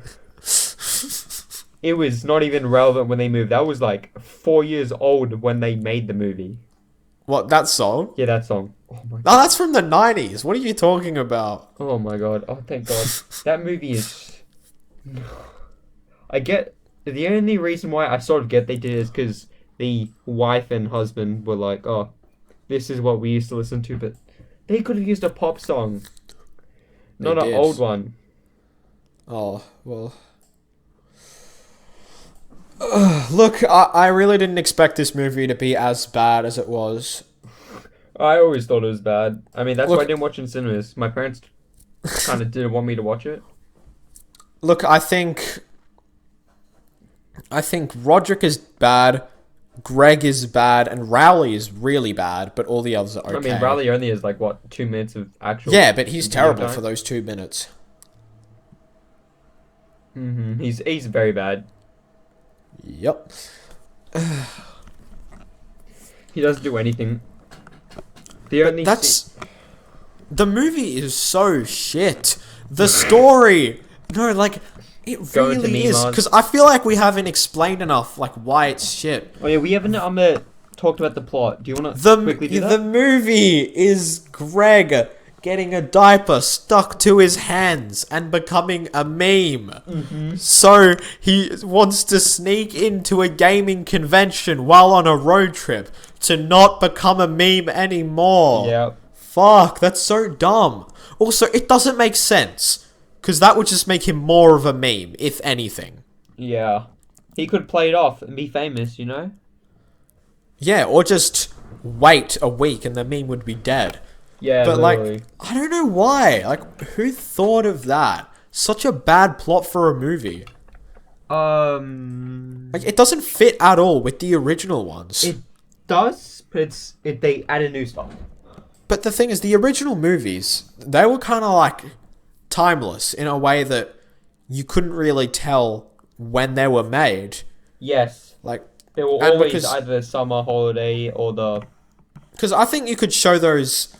Speaker 1: It was not even relevant when they moved. That was like 4 years old when they made the movie.
Speaker 2: What, that song?
Speaker 1: Yeah, that song. Oh my god.
Speaker 2: Oh, that's from the 90s. What are you talking about?
Speaker 1: Oh my god. Oh, thank god. That movie is... I get... The only reason why I sort of get they did is because the wife and husband were like, oh, this is what we used to listen to, but they could have used a pop song.
Speaker 2: They
Speaker 1: Not an
Speaker 2: did.
Speaker 1: old one.
Speaker 2: Oh, well. Look, I really didn't expect this movie to be as bad as it was.
Speaker 1: I always thought it was bad. I mean, that's
Speaker 2: Look-
Speaker 1: why I didn't watch it in cinemas. My parents kind of didn't want me to watch it.
Speaker 2: Look, I think Roderick is bad, Greg is bad, and Rowley is really bad, but all the others are okay.
Speaker 1: I mean, Riley only has like, what, 2 minutes of actual...
Speaker 2: Yeah, but he's
Speaker 1: video
Speaker 2: terrible
Speaker 1: time?
Speaker 2: for those 2 minutes.
Speaker 1: Mm-hmm. He's very bad.
Speaker 2: Yep.
Speaker 1: He doesn't do anything. The only
Speaker 2: The movie is so shit. The story, no, like it
Speaker 1: Go into
Speaker 2: really is,
Speaker 1: Mimas.
Speaker 2: because I feel like we haven't explained enough, like why it's shit.
Speaker 1: Oh yeah, we haven't talked about the plot. Do you want to
Speaker 2: The
Speaker 1: quickly do
Speaker 2: the
Speaker 1: that?
Speaker 2: movie is Greg getting a diaper stuck to his hands and becoming a meme.
Speaker 1: Mm-hmm.
Speaker 2: So he wants to sneak into a gaming convention while on a road trip to not become a meme anymore.
Speaker 1: Yeah.
Speaker 2: Fuck, that's so dumb. Also, it doesn't make sense, because that would just make him more of a meme, if anything.
Speaker 1: Yeah. He could play it off and be famous, you know?
Speaker 2: Yeah, or just wait a week and the meme would be dead.
Speaker 1: Yeah,
Speaker 2: But
Speaker 1: literally.
Speaker 2: like, I don't know why. Like, who thought of that? Such a bad plot for a movie. Like, it doesn't fit at all with the original ones.
Speaker 1: It does, but they added new stuff.
Speaker 2: But the thing is, the original movies, they were kind of like timeless in a way that you couldn't really tell when they were made.
Speaker 1: Yes.
Speaker 2: Like,
Speaker 1: They were
Speaker 2: And
Speaker 1: always
Speaker 2: because
Speaker 1: either the summer holiday or the...
Speaker 2: I think you could show those,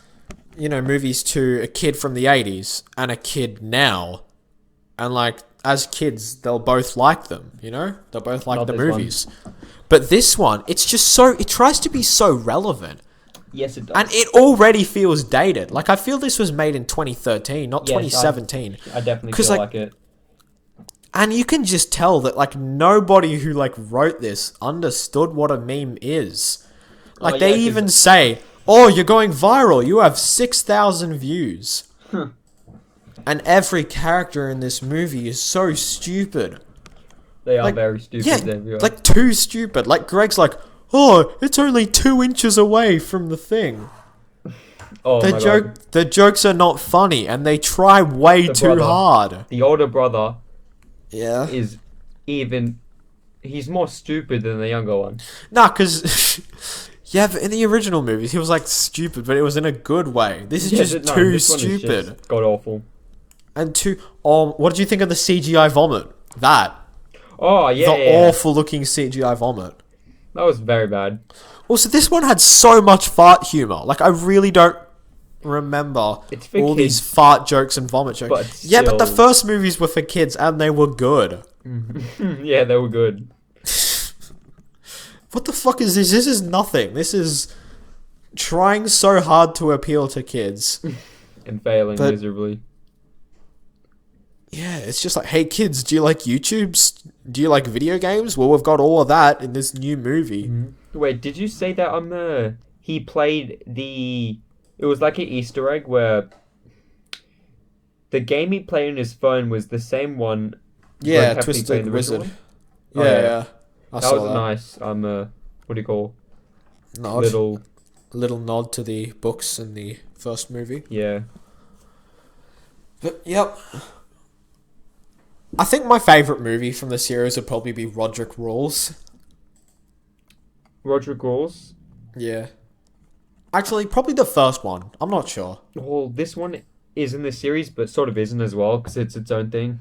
Speaker 2: movies to a kid from the 80s and a kid now, and like as kids they'll both like them. They'll both like
Speaker 1: Not
Speaker 2: the
Speaker 1: this one.
Speaker 2: movies. But this one, it's just it tries to be so relevant.
Speaker 1: Yes, it does.
Speaker 2: And it already feels dated. Like, I feel this was made in 2013, not
Speaker 1: Yes,
Speaker 2: 2017.
Speaker 1: I definitely
Speaker 2: 'Cause,
Speaker 1: feel
Speaker 2: like,
Speaker 1: like it.
Speaker 2: And you can just tell that, like, nobody who, like, wrote this understood what a meme is. Like,
Speaker 1: Oh,
Speaker 2: they
Speaker 1: yeah, 'cause-
Speaker 2: even say, oh, you're going viral. You have 6,000 views. And every character in this movie is so stupid.
Speaker 1: They are
Speaker 2: like,
Speaker 1: very stupid.
Speaker 2: Yeah,
Speaker 1: Xavier.
Speaker 2: like, too stupid. Like, Greg's like, oh, it's only 2 inches away from the thing.
Speaker 1: Oh my God.
Speaker 2: The jokes are not funny, and they try way
Speaker 1: The
Speaker 2: too
Speaker 1: brother.
Speaker 2: hard.
Speaker 1: The older brother
Speaker 2: Yeah.
Speaker 1: is even... He's more stupid than the younger one.
Speaker 2: Nah, because... yeah, but in the original movies, he was, like, stupid, but it was in a good way. This is just
Speaker 1: No,
Speaker 2: too
Speaker 1: this one is
Speaker 2: stupid.
Speaker 1: just god-awful.
Speaker 2: And too... what did you think of the CGI vomit? That.
Speaker 1: Oh, yeah,
Speaker 2: The
Speaker 1: yeah.
Speaker 2: awful-looking CGI vomit.
Speaker 1: That was very bad.
Speaker 2: Also, this one had so much fart humor. Like, I really don't remember
Speaker 1: It's for
Speaker 2: all these
Speaker 1: kids.
Speaker 2: fart jokes and vomit jokes.
Speaker 1: But
Speaker 2: Yeah, but the
Speaker 1: still.
Speaker 2: first movies were for kids, and they were good.
Speaker 1: Yeah, they were good.
Speaker 2: What the fuck is this? This is nothing. This is trying so hard to appeal to kids.
Speaker 1: And failing
Speaker 2: But-
Speaker 1: miserably.
Speaker 2: Yeah, it's just like, hey kids, do you like YouTubes? Do you like video games? Well, we've got all of that in this new movie.
Speaker 1: Wait, did you say that on the... He played the... It was like an Easter egg where... The game he played on his phone was the same one...
Speaker 2: Yeah,
Speaker 1: Greg Heffley played in
Speaker 2: Twisted
Speaker 1: the
Speaker 2: Wizard.
Speaker 1: original
Speaker 2: Yeah,
Speaker 1: one? Oh,
Speaker 2: yeah. I
Speaker 1: That
Speaker 2: saw
Speaker 1: was
Speaker 2: that.
Speaker 1: nice. What do you call...
Speaker 2: Nod.
Speaker 1: Little...
Speaker 2: Nod to the books in the first movie.
Speaker 1: Yeah.
Speaker 2: But, yep. I think my favourite movie from the series would probably be Roderick Rules.
Speaker 1: Roderick Rules.
Speaker 2: Yeah. Actually, probably the first one. I'm not sure.
Speaker 1: Well, this one is in the series, but sort of isn't as well, because it's its own thing.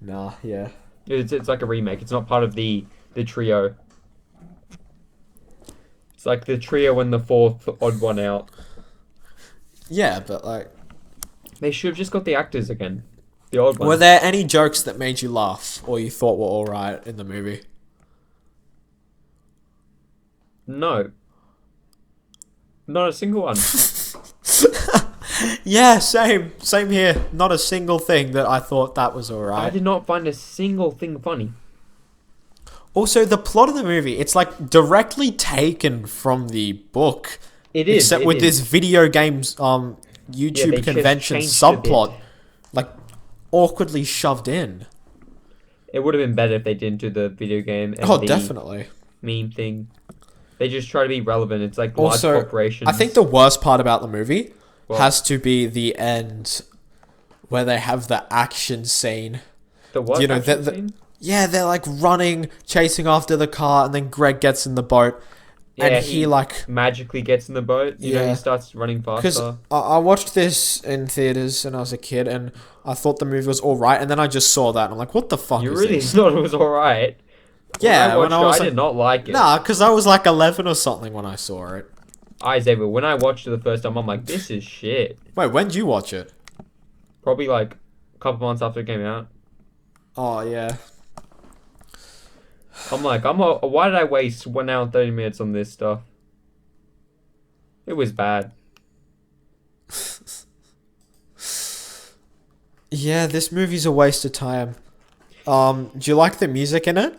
Speaker 2: Nah, yeah.
Speaker 1: It's like a remake. It's not part of the trio. It's like the trio and the fourth odd one out.
Speaker 2: Yeah, but like...
Speaker 1: They should have just got the actors again. The old ones.
Speaker 2: Were there any jokes that made you laugh, or you thought were alright in the movie?
Speaker 1: No. Not a single one.
Speaker 2: Yeah, same. Same here. Not a single thing that I thought that was
Speaker 1: I
Speaker 2: alright.
Speaker 1: did not find a single thing funny.
Speaker 2: Also, the plot of the movie, it's like directly taken from the book.
Speaker 1: It is.
Speaker 2: Except
Speaker 1: it
Speaker 2: with
Speaker 1: is.
Speaker 2: this video games
Speaker 1: they
Speaker 2: YouTube
Speaker 1: just
Speaker 2: convention
Speaker 1: changed a bit.
Speaker 2: subplot. Like, awkwardly shoved in.
Speaker 1: It would have been better if they didn't do the video game and
Speaker 2: Oh,
Speaker 1: the
Speaker 2: definitely.
Speaker 1: meme thing. They just try to be relevant. It's like
Speaker 2: Also,
Speaker 1: large corporations.
Speaker 2: I think the worst part about the movie
Speaker 1: What?
Speaker 2: has to be the end where they have the action scene.
Speaker 1: the what
Speaker 2: you know,
Speaker 1: action
Speaker 2: the-
Speaker 1: scene?
Speaker 2: Yeah, they're like running, chasing after the car, and then Greg gets in the boat.
Speaker 1: Yeah,
Speaker 2: and he like...
Speaker 1: magically gets in the boat. You know,
Speaker 2: Yeah.
Speaker 1: he starts running
Speaker 2: Because
Speaker 1: faster.
Speaker 2: I watched this in theaters when I was a kid, and I thought the movie was alright, and then I just saw that, and I'm like, what the fuck
Speaker 1: You
Speaker 2: is
Speaker 1: really
Speaker 2: this?
Speaker 1: thought it was alright.
Speaker 2: Yeah,
Speaker 1: when I
Speaker 2: was
Speaker 1: I
Speaker 2: like...
Speaker 1: did not like it.
Speaker 2: Nah, because I was like 11 or something when I saw it.
Speaker 1: Xavier, when I watched it the first time, I'm like, this is shit.
Speaker 2: Wait, when did you watch it?
Speaker 1: Probably like a couple months after it came out.
Speaker 2: Oh, yeah.
Speaker 1: I'm like, why did I waste 1 hour and 30 minutes on this stuff? It was bad.
Speaker 2: Yeah, this movie's a waste of time. Do you like the music in it?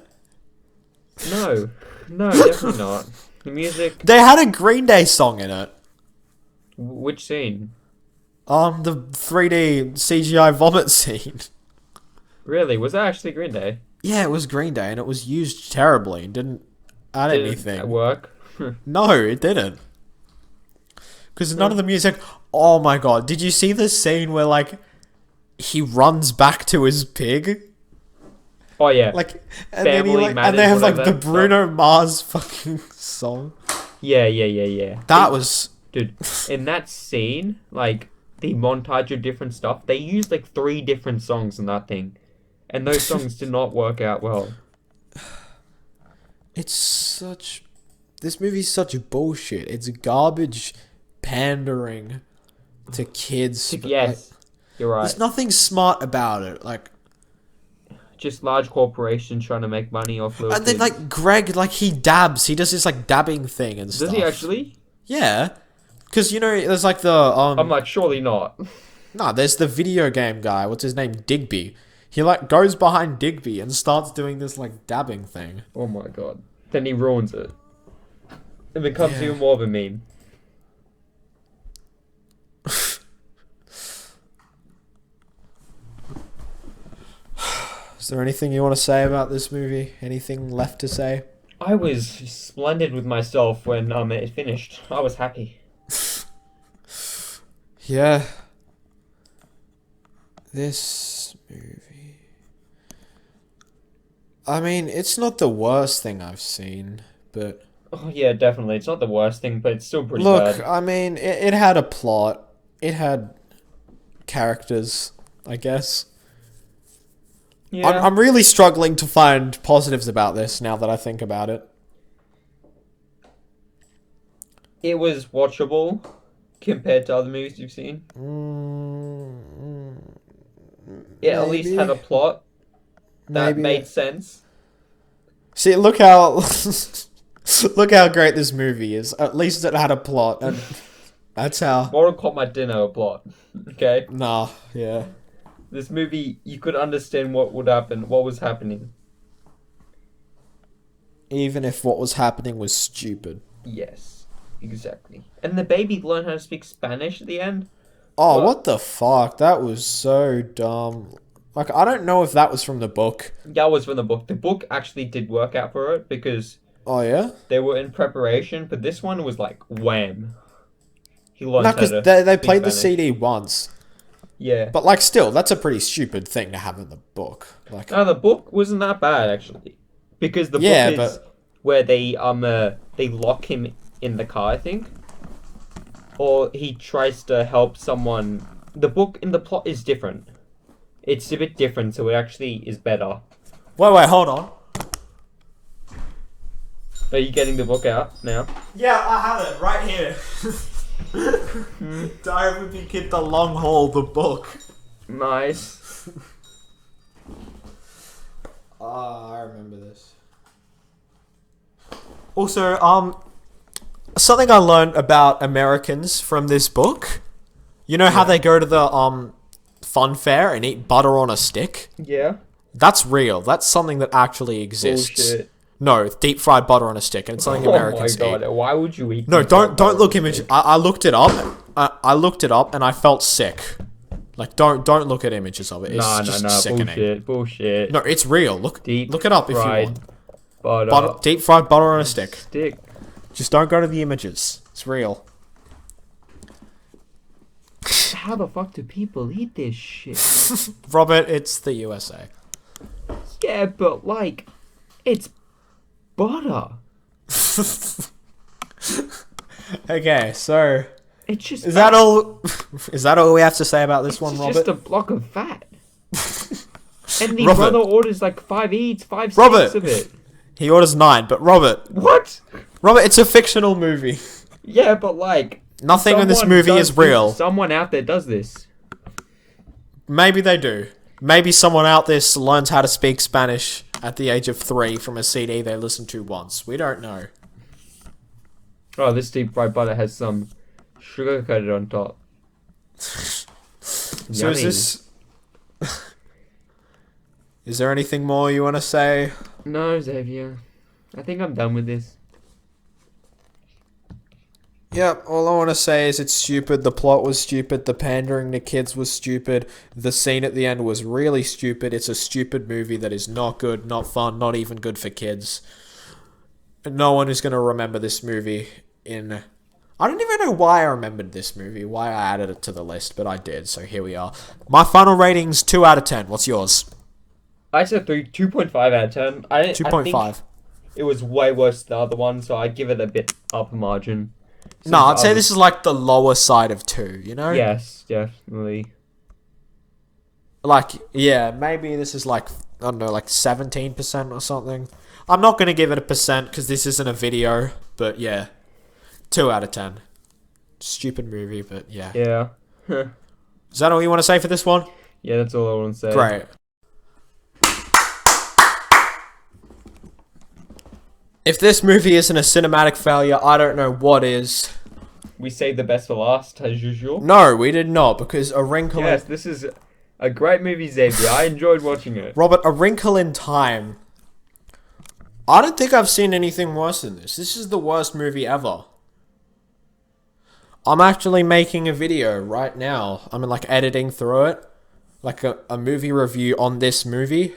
Speaker 1: No, definitely not. The music.
Speaker 2: They had a Green Day song in it.
Speaker 1: Which scene?
Speaker 2: The 3D CGI vomit scene.
Speaker 1: Really? Was that actually Green Day?
Speaker 2: Yeah, it was Green Day, and it was used terribly. It didn't add
Speaker 1: Did
Speaker 2: anything.
Speaker 1: it work?
Speaker 2: No, it didn't. Because none of the music... Oh my god, did you see the scene where, like, he runs back to his pig?
Speaker 1: Oh yeah.
Speaker 2: Like, and then he,
Speaker 1: Family
Speaker 2: like,
Speaker 1: Matters,
Speaker 2: and they have, like,
Speaker 1: whatever
Speaker 2: the
Speaker 1: that
Speaker 2: Bruno Mars fucking song.
Speaker 1: Yeah.
Speaker 2: That was...
Speaker 1: Dude, in that scene, like, the montage of different stuff, they used, like, 3 different songs in that thing. And those songs did not work out well.
Speaker 2: This movie's such bullshit. It's garbage pandering to kids.
Speaker 1: Yes, you're right.
Speaker 2: There's nothing smart about it. Like,
Speaker 1: just large corporations trying to make money off little
Speaker 2: and then
Speaker 1: kids.
Speaker 2: like Greg, like he dabs. He does this like dabbing thing and stuff.
Speaker 1: Does he actually?
Speaker 2: Yeah, because there's like the
Speaker 1: I'm like, surely not.
Speaker 2: No, there's the video game guy. What's his name? Digby. He like goes behind Digby and starts doing this like dabbing thing.
Speaker 1: Oh my god. Then he ruins it. It becomes even more of a meme.
Speaker 2: Is there anything you want to say about this movie? Anything left to say?
Speaker 1: I was splendid with myself when it finished. I was happy.
Speaker 2: Yeah. This movie. I mean, it's not the worst thing I've seen, but...
Speaker 1: Oh yeah, definitely. It's not the worst thing, but it's still pretty
Speaker 2: Look,
Speaker 1: bad.
Speaker 2: I mean, it had a plot. It had characters, I guess.
Speaker 1: Yeah.
Speaker 2: I'm really struggling to find positives about this now that I think about it.
Speaker 1: It was watchable compared to other movies you've seen. It at least had a plot that made sense.
Speaker 2: See, look how look how great this movie is. At least it had a plot, and that's how.
Speaker 1: Mortal Kombat didn't have a plot. Okay.
Speaker 2: Nah, yeah.
Speaker 1: This movie, you could understand what would happen, what was happening.
Speaker 2: Even if what was happening was stupid.
Speaker 1: Yes, exactly. And the baby learned how to speak Spanish at the end.
Speaker 2: Oh, what the fuck? That was so dumb. Like, I don't know if that was from the book.
Speaker 1: That was from the book. The book actually did work out for it because
Speaker 2: Oh, yeah?
Speaker 1: they were in preparation, but this one was like wham. He learned
Speaker 2: No,
Speaker 1: how
Speaker 2: because
Speaker 1: to
Speaker 2: they
Speaker 1: speak
Speaker 2: played the
Speaker 1: Spanish.
Speaker 2: CD once.
Speaker 1: Yeah.
Speaker 2: But, like, still, that's a pretty stupid thing to have in the book. Like,
Speaker 1: No, the book wasn't that bad actually, because the book is where they lock him in the car, I think, or he tries to help someone. The book in the plot is different. It's a bit different, so it actually is better.
Speaker 2: Wait, hold on.
Speaker 1: Are you getting the book out now?
Speaker 2: Yeah, I have it right here. Diary of Wimpy Kid, The Long Haul, the book.
Speaker 1: Nice.
Speaker 2: I remember this. Also, something I learned about Americans from this book. You know how they go to the fun fair and eat butter on a stick?
Speaker 1: Yeah.
Speaker 2: That's real. That's something that actually exists.
Speaker 1: Bullshit.
Speaker 2: No, deep fried butter on a stick, and it's something Americans
Speaker 1: Oh my god!
Speaker 2: eat.
Speaker 1: Why would you eat?
Speaker 2: No,
Speaker 1: deep fried
Speaker 2: don't look
Speaker 1: butter?
Speaker 2: image. I looked it up. I looked it up and I felt sick. Like don't look at images of it. It's just sickening.
Speaker 1: Bullshit.
Speaker 2: No, it's real. Look it up if you want.
Speaker 1: Butter.
Speaker 2: Deep fried butter on a stick.
Speaker 1: Stick.
Speaker 2: Just don't go to the images. It's real.
Speaker 1: How the fuck do people eat this shit?
Speaker 2: Robert, it's the USA.
Speaker 1: Yeah, but like, it's butter.
Speaker 2: Okay, so
Speaker 1: It's just
Speaker 2: is that all? Is that all we have to say about this one,
Speaker 1: it's
Speaker 2: Robert?
Speaker 1: just a block of fat. And the
Speaker 2: Robert.
Speaker 1: brother orders like 5 eats, 5
Speaker 2: Robert.
Speaker 1: steaks of it.
Speaker 2: He orders 9, but Robert,
Speaker 1: What?
Speaker 2: it's a fictional movie.
Speaker 1: Yeah, but like,
Speaker 2: Nothing in this
Speaker 1: someone
Speaker 2: movie
Speaker 1: does
Speaker 2: is real.
Speaker 1: this. Someone out there does this.
Speaker 2: Maybe they do. Maybe someone out there learns how to speak Spanish at the age of 3 from a CD they listened to once. We don't know.
Speaker 1: Oh, this deep fried butter has some sugar coated on top.
Speaker 2: So
Speaker 1: Yummy.
Speaker 2: is this... Is there anything more you want to say?
Speaker 1: No, Xavier. I think I'm done with this.
Speaker 2: Yep, all I want to say is it's stupid, the plot was stupid, the pandering to kids was stupid, the scene at the end was really stupid, it's a stupid movie that is not good, not fun, not even good for kids. No one is going to remember this movie in... I don't even know why I remembered this movie, why I added it to the list, but I did, so here we are. My final rating's 2 out of 10, what's yours?
Speaker 1: I said 2.5 out of 10. I
Speaker 2: 2.5.
Speaker 1: think it was way worse than the other one, so I'd give it a bit upper margin.
Speaker 2: No, I'd say this is like the lower side of 2, you know?
Speaker 1: Yes, definitely.
Speaker 2: Like, yeah, maybe this is like I don't know, like 17% or something. I'm not going to give it a percent because this isn't a video, but yeah. 2 out of 10. Stupid movie, but yeah.
Speaker 1: Yeah.
Speaker 2: Is that all you want to say for this one?
Speaker 1: Yeah, that's all I want to say.
Speaker 2: Great. If this movie isn't a cinematic failure, I don't know what is.
Speaker 1: We saved the best for last, as usual.
Speaker 2: No, we did not, because A Wrinkle
Speaker 1: Yes, this is a great movie, Xavier. I enjoyed watching it.
Speaker 2: Robert, A Wrinkle in Time. I don't think I've seen anything worse than this. This is the worst movie ever. I'm actually making a video right now. I'm like editing through it. Like a movie review on this movie.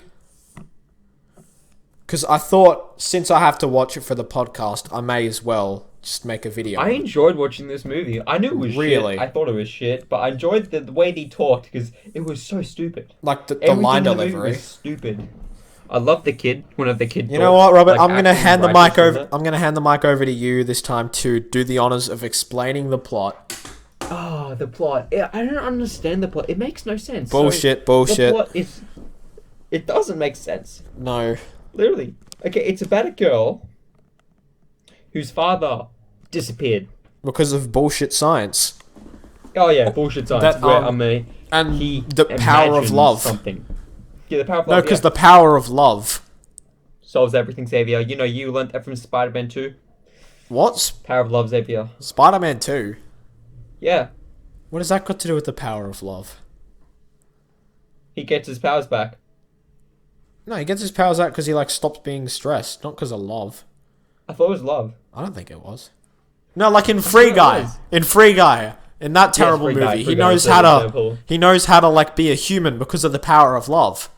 Speaker 2: Because I thought, since I have to watch it for the podcast, I may as well just make a video.
Speaker 1: I enjoyed watching this movie. I knew it was shit. I thought it was shit, but I enjoyed the way they talked because it was so stupid.
Speaker 2: Like the
Speaker 1: Everything
Speaker 2: line
Speaker 1: in the movie
Speaker 2: delivery.
Speaker 1: was stupid. I love the kid. Whenever the kid.
Speaker 2: You know what, Robert?
Speaker 1: like,
Speaker 2: I'm gonna hand the mic
Speaker 1: righteous and
Speaker 2: over.
Speaker 1: that.
Speaker 2: I'm gonna hand the mic over to you this time to do the honors of explaining the plot.
Speaker 1: Oh, the plot. I don't understand the plot. It makes no sense.
Speaker 2: Bullshit,
Speaker 1: The
Speaker 2: bullshit.
Speaker 1: plot is. It doesn't make sense.
Speaker 2: No.
Speaker 1: Literally. Okay, it's about a girl whose father disappeared.
Speaker 2: Because of bullshit science.
Speaker 1: Oh yeah, bullshit science.
Speaker 2: That,
Speaker 1: where
Speaker 2: and
Speaker 1: he
Speaker 2: the power of
Speaker 1: imagines
Speaker 2: love.
Speaker 1: Something. Yeah, the power of
Speaker 2: No,
Speaker 1: love.
Speaker 2: because the power of love.
Speaker 1: Solves everything, Xavier. You know, you learned that from Spider-Man 2.
Speaker 2: What?
Speaker 1: Power of love, Xavier.
Speaker 2: Spider-Man 2?
Speaker 1: Yeah,
Speaker 2: What has that got to do with the power of love?
Speaker 1: he gets his powers back.
Speaker 2: No, he gets his powers out because he like stops being stressed, not because of love.
Speaker 1: I thought it was love.
Speaker 2: I don't think it was. No, like in Free Guy.
Speaker 1: was.
Speaker 2: In Free Guy. In that terrible
Speaker 1: Free Guy,
Speaker 2: movie,
Speaker 1: Free
Speaker 2: he
Speaker 1: Guy
Speaker 2: knows
Speaker 1: is
Speaker 2: how
Speaker 1: an
Speaker 2: to.
Speaker 1: example.
Speaker 2: He knows how to like be a human because of the power of love.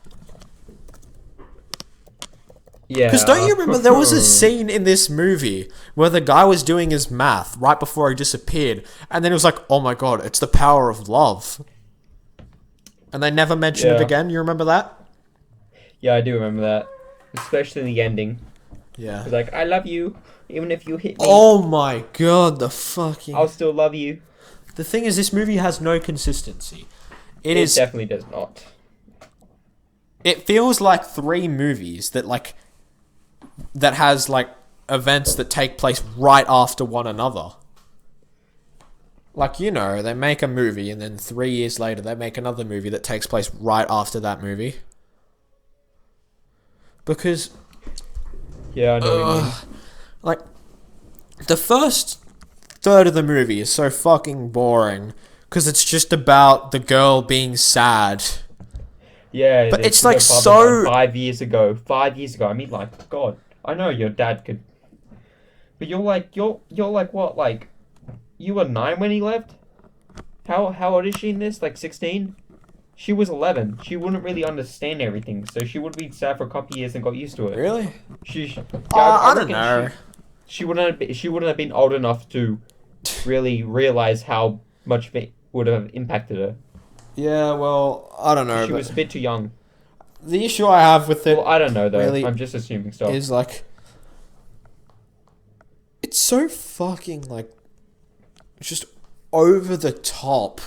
Speaker 1: Yeah.
Speaker 2: Because don't you remember there was a scene in this movie where the guy was doing his math right before he disappeared, and then it was like, oh my god, it's the power of love. And they never mentioned it
Speaker 1: Yeah.
Speaker 2: again. You remember that?
Speaker 1: Yeah, I do remember that. Especially in the ending.
Speaker 2: Yeah.
Speaker 1: It's like, I love you. Even if you hit me,
Speaker 2: Oh my god, the fucking...
Speaker 1: I'll still love you.
Speaker 2: The thing is, this movie has no consistency.
Speaker 1: It
Speaker 2: It is...
Speaker 1: definitely does not.
Speaker 2: It feels like 3 movies that, like... That has, like, events that take place right after one another. Like, you know, they make a movie, and then 3 years later, they make another movie that takes place right after that movie. Because...
Speaker 1: Yeah, I know what you mean.
Speaker 2: Like, the first third of the movie is so fucking boring because it's just about the girl being sad.
Speaker 1: Yeah,
Speaker 2: But it's
Speaker 1: your
Speaker 2: like
Speaker 1: father
Speaker 2: so-
Speaker 1: died 5 years ago. 5 years ago. I mean, like, God, I know your dad could, but you're like what? Like, you were 9 when he left. How old is she in this? Like 16. She was 11. She wouldn't really understand everything, so she would be sad for a couple of years and got used to it.
Speaker 2: Really?
Speaker 1: I
Speaker 2: I don't
Speaker 1: reckon
Speaker 2: know.
Speaker 1: She wouldn't have been old enough to really realize how much it would have impacted her.
Speaker 2: Yeah, well, I don't know.
Speaker 1: She
Speaker 2: But
Speaker 1: was a bit too young.
Speaker 2: the issue I have with it
Speaker 1: Well, I don't know though.
Speaker 2: really
Speaker 1: I'm just assuming stuff.
Speaker 2: is like, it's so fucking like, just over the top.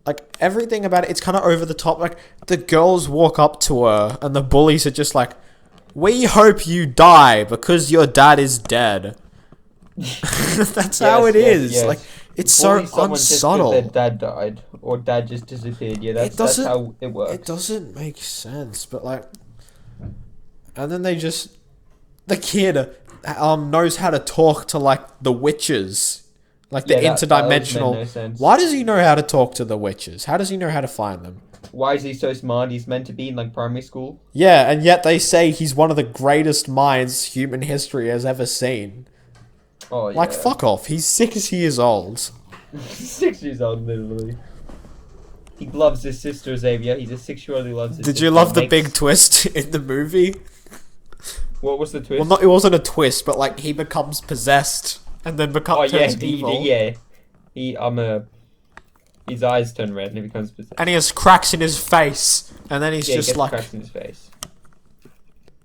Speaker 2: Like, everything about it, it's kind of over the top. Like, the girls walk up to her, and the bullies are just like, we hope you die because your dad is dead. That's how it is.
Speaker 1: Yes.
Speaker 2: Like, it's
Speaker 1: Bully
Speaker 2: so
Speaker 1: someone just 'cause
Speaker 2: unsubtle.
Speaker 1: their dad died or dad just disappeared. Yeah, that's how it works.
Speaker 2: It doesn't make sense, but like, and then they just, the kid knows how to talk to like the witches, like the
Speaker 1: Yeah, that made
Speaker 2: interdimensional.
Speaker 1: no sense.
Speaker 2: Why does he know how to talk to the witches? How does he know how to find them?
Speaker 1: Why is he so smart? He's meant to be in like primary school.
Speaker 2: Yeah, and yet they say he's one of the greatest minds human history has ever seen.
Speaker 1: Oh yeah.
Speaker 2: Like, fuck off. He's 6 years old.
Speaker 1: 6 years old, literally. He loves his sister Xavier. He's a 6-year-old who loves his
Speaker 2: Did
Speaker 1: sister.
Speaker 2: you love the
Speaker 1: Makes-
Speaker 2: big twist in the movie?
Speaker 1: What was the twist?
Speaker 2: Well, not, it wasn't a twist, but like he becomes possessed and then becomes evil.
Speaker 1: His eyes turn red and he becomes possessed.
Speaker 2: And he has cracks in his face, and then he's
Speaker 1: Yeah, he
Speaker 2: just
Speaker 1: gets
Speaker 2: like,
Speaker 1: cracks in his face.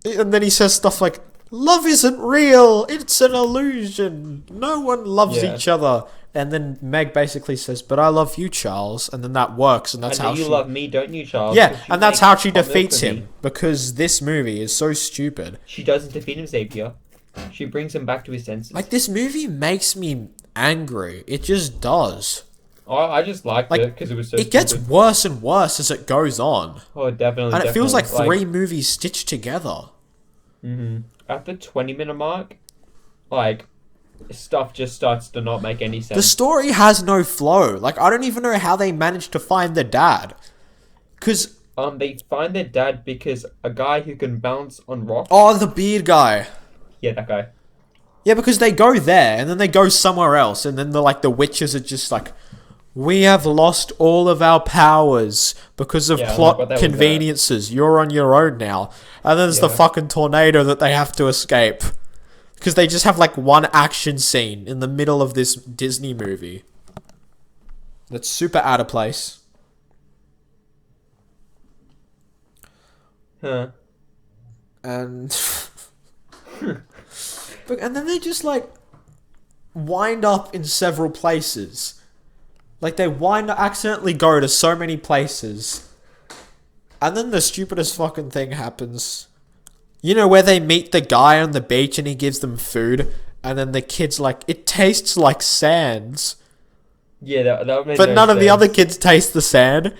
Speaker 2: and then he says stuff like, "Love isn't real; it's an illusion. No one loves
Speaker 1: Yeah.
Speaker 2: each other." And then Meg basically says, "But I love you, Charles," and then that works, and that's
Speaker 1: I know
Speaker 2: how
Speaker 1: you
Speaker 2: she.
Speaker 1: love me, don't you, Charles?
Speaker 2: Yeah,
Speaker 1: 'Cause you
Speaker 2: and that's
Speaker 1: make
Speaker 2: how she
Speaker 1: hot milk
Speaker 2: defeats
Speaker 1: for me.
Speaker 2: him because this movie is so stupid.
Speaker 1: She doesn't defeat him, Xavier. She brings him back to his senses.
Speaker 2: Like, this movie makes me angry. It just does.
Speaker 1: I just liked
Speaker 2: Like,
Speaker 1: it because it was so
Speaker 2: It gets
Speaker 1: stupid.
Speaker 2: worse and worse as it goes on.
Speaker 1: Oh, definitely.
Speaker 2: And it feels like
Speaker 1: definitely.
Speaker 2: 3 movies stitched together.
Speaker 1: At the 20-minute mark, like, stuff just starts to not make any
Speaker 2: The
Speaker 1: sense.
Speaker 2: story has no flow. Like, I don't even know how they managed to find the dad. Because,
Speaker 1: They find their dad because a guy who can bounce on rocks.
Speaker 2: oh, the beard guy.
Speaker 1: Yeah, that guy.
Speaker 2: Yeah, because they go there, and then they go somewhere else, and then the witches are just like, "We have lost all of our powers because of
Speaker 1: Yeah, like,
Speaker 2: plot
Speaker 1: what the hell was that?
Speaker 2: conveniences. You're on your own now." And then there's the
Speaker 1: Yeah.
Speaker 2: fucking tornado that they have to escape. Because they just have, like, one action scene in the middle of this Disney movie. That's super out of place.
Speaker 1: Huh.
Speaker 2: And... and then they just, like, wind up in several places. Like, they accidentally go to so many places. And then the stupidest fucking thing happens. You know, where they meet the guy on the beach and he gives them food. And then the kid's like, "It tastes like sand."
Speaker 1: Yeah, that made
Speaker 2: But
Speaker 1: no
Speaker 2: none of the
Speaker 1: sense.
Speaker 2: other kids taste the sand.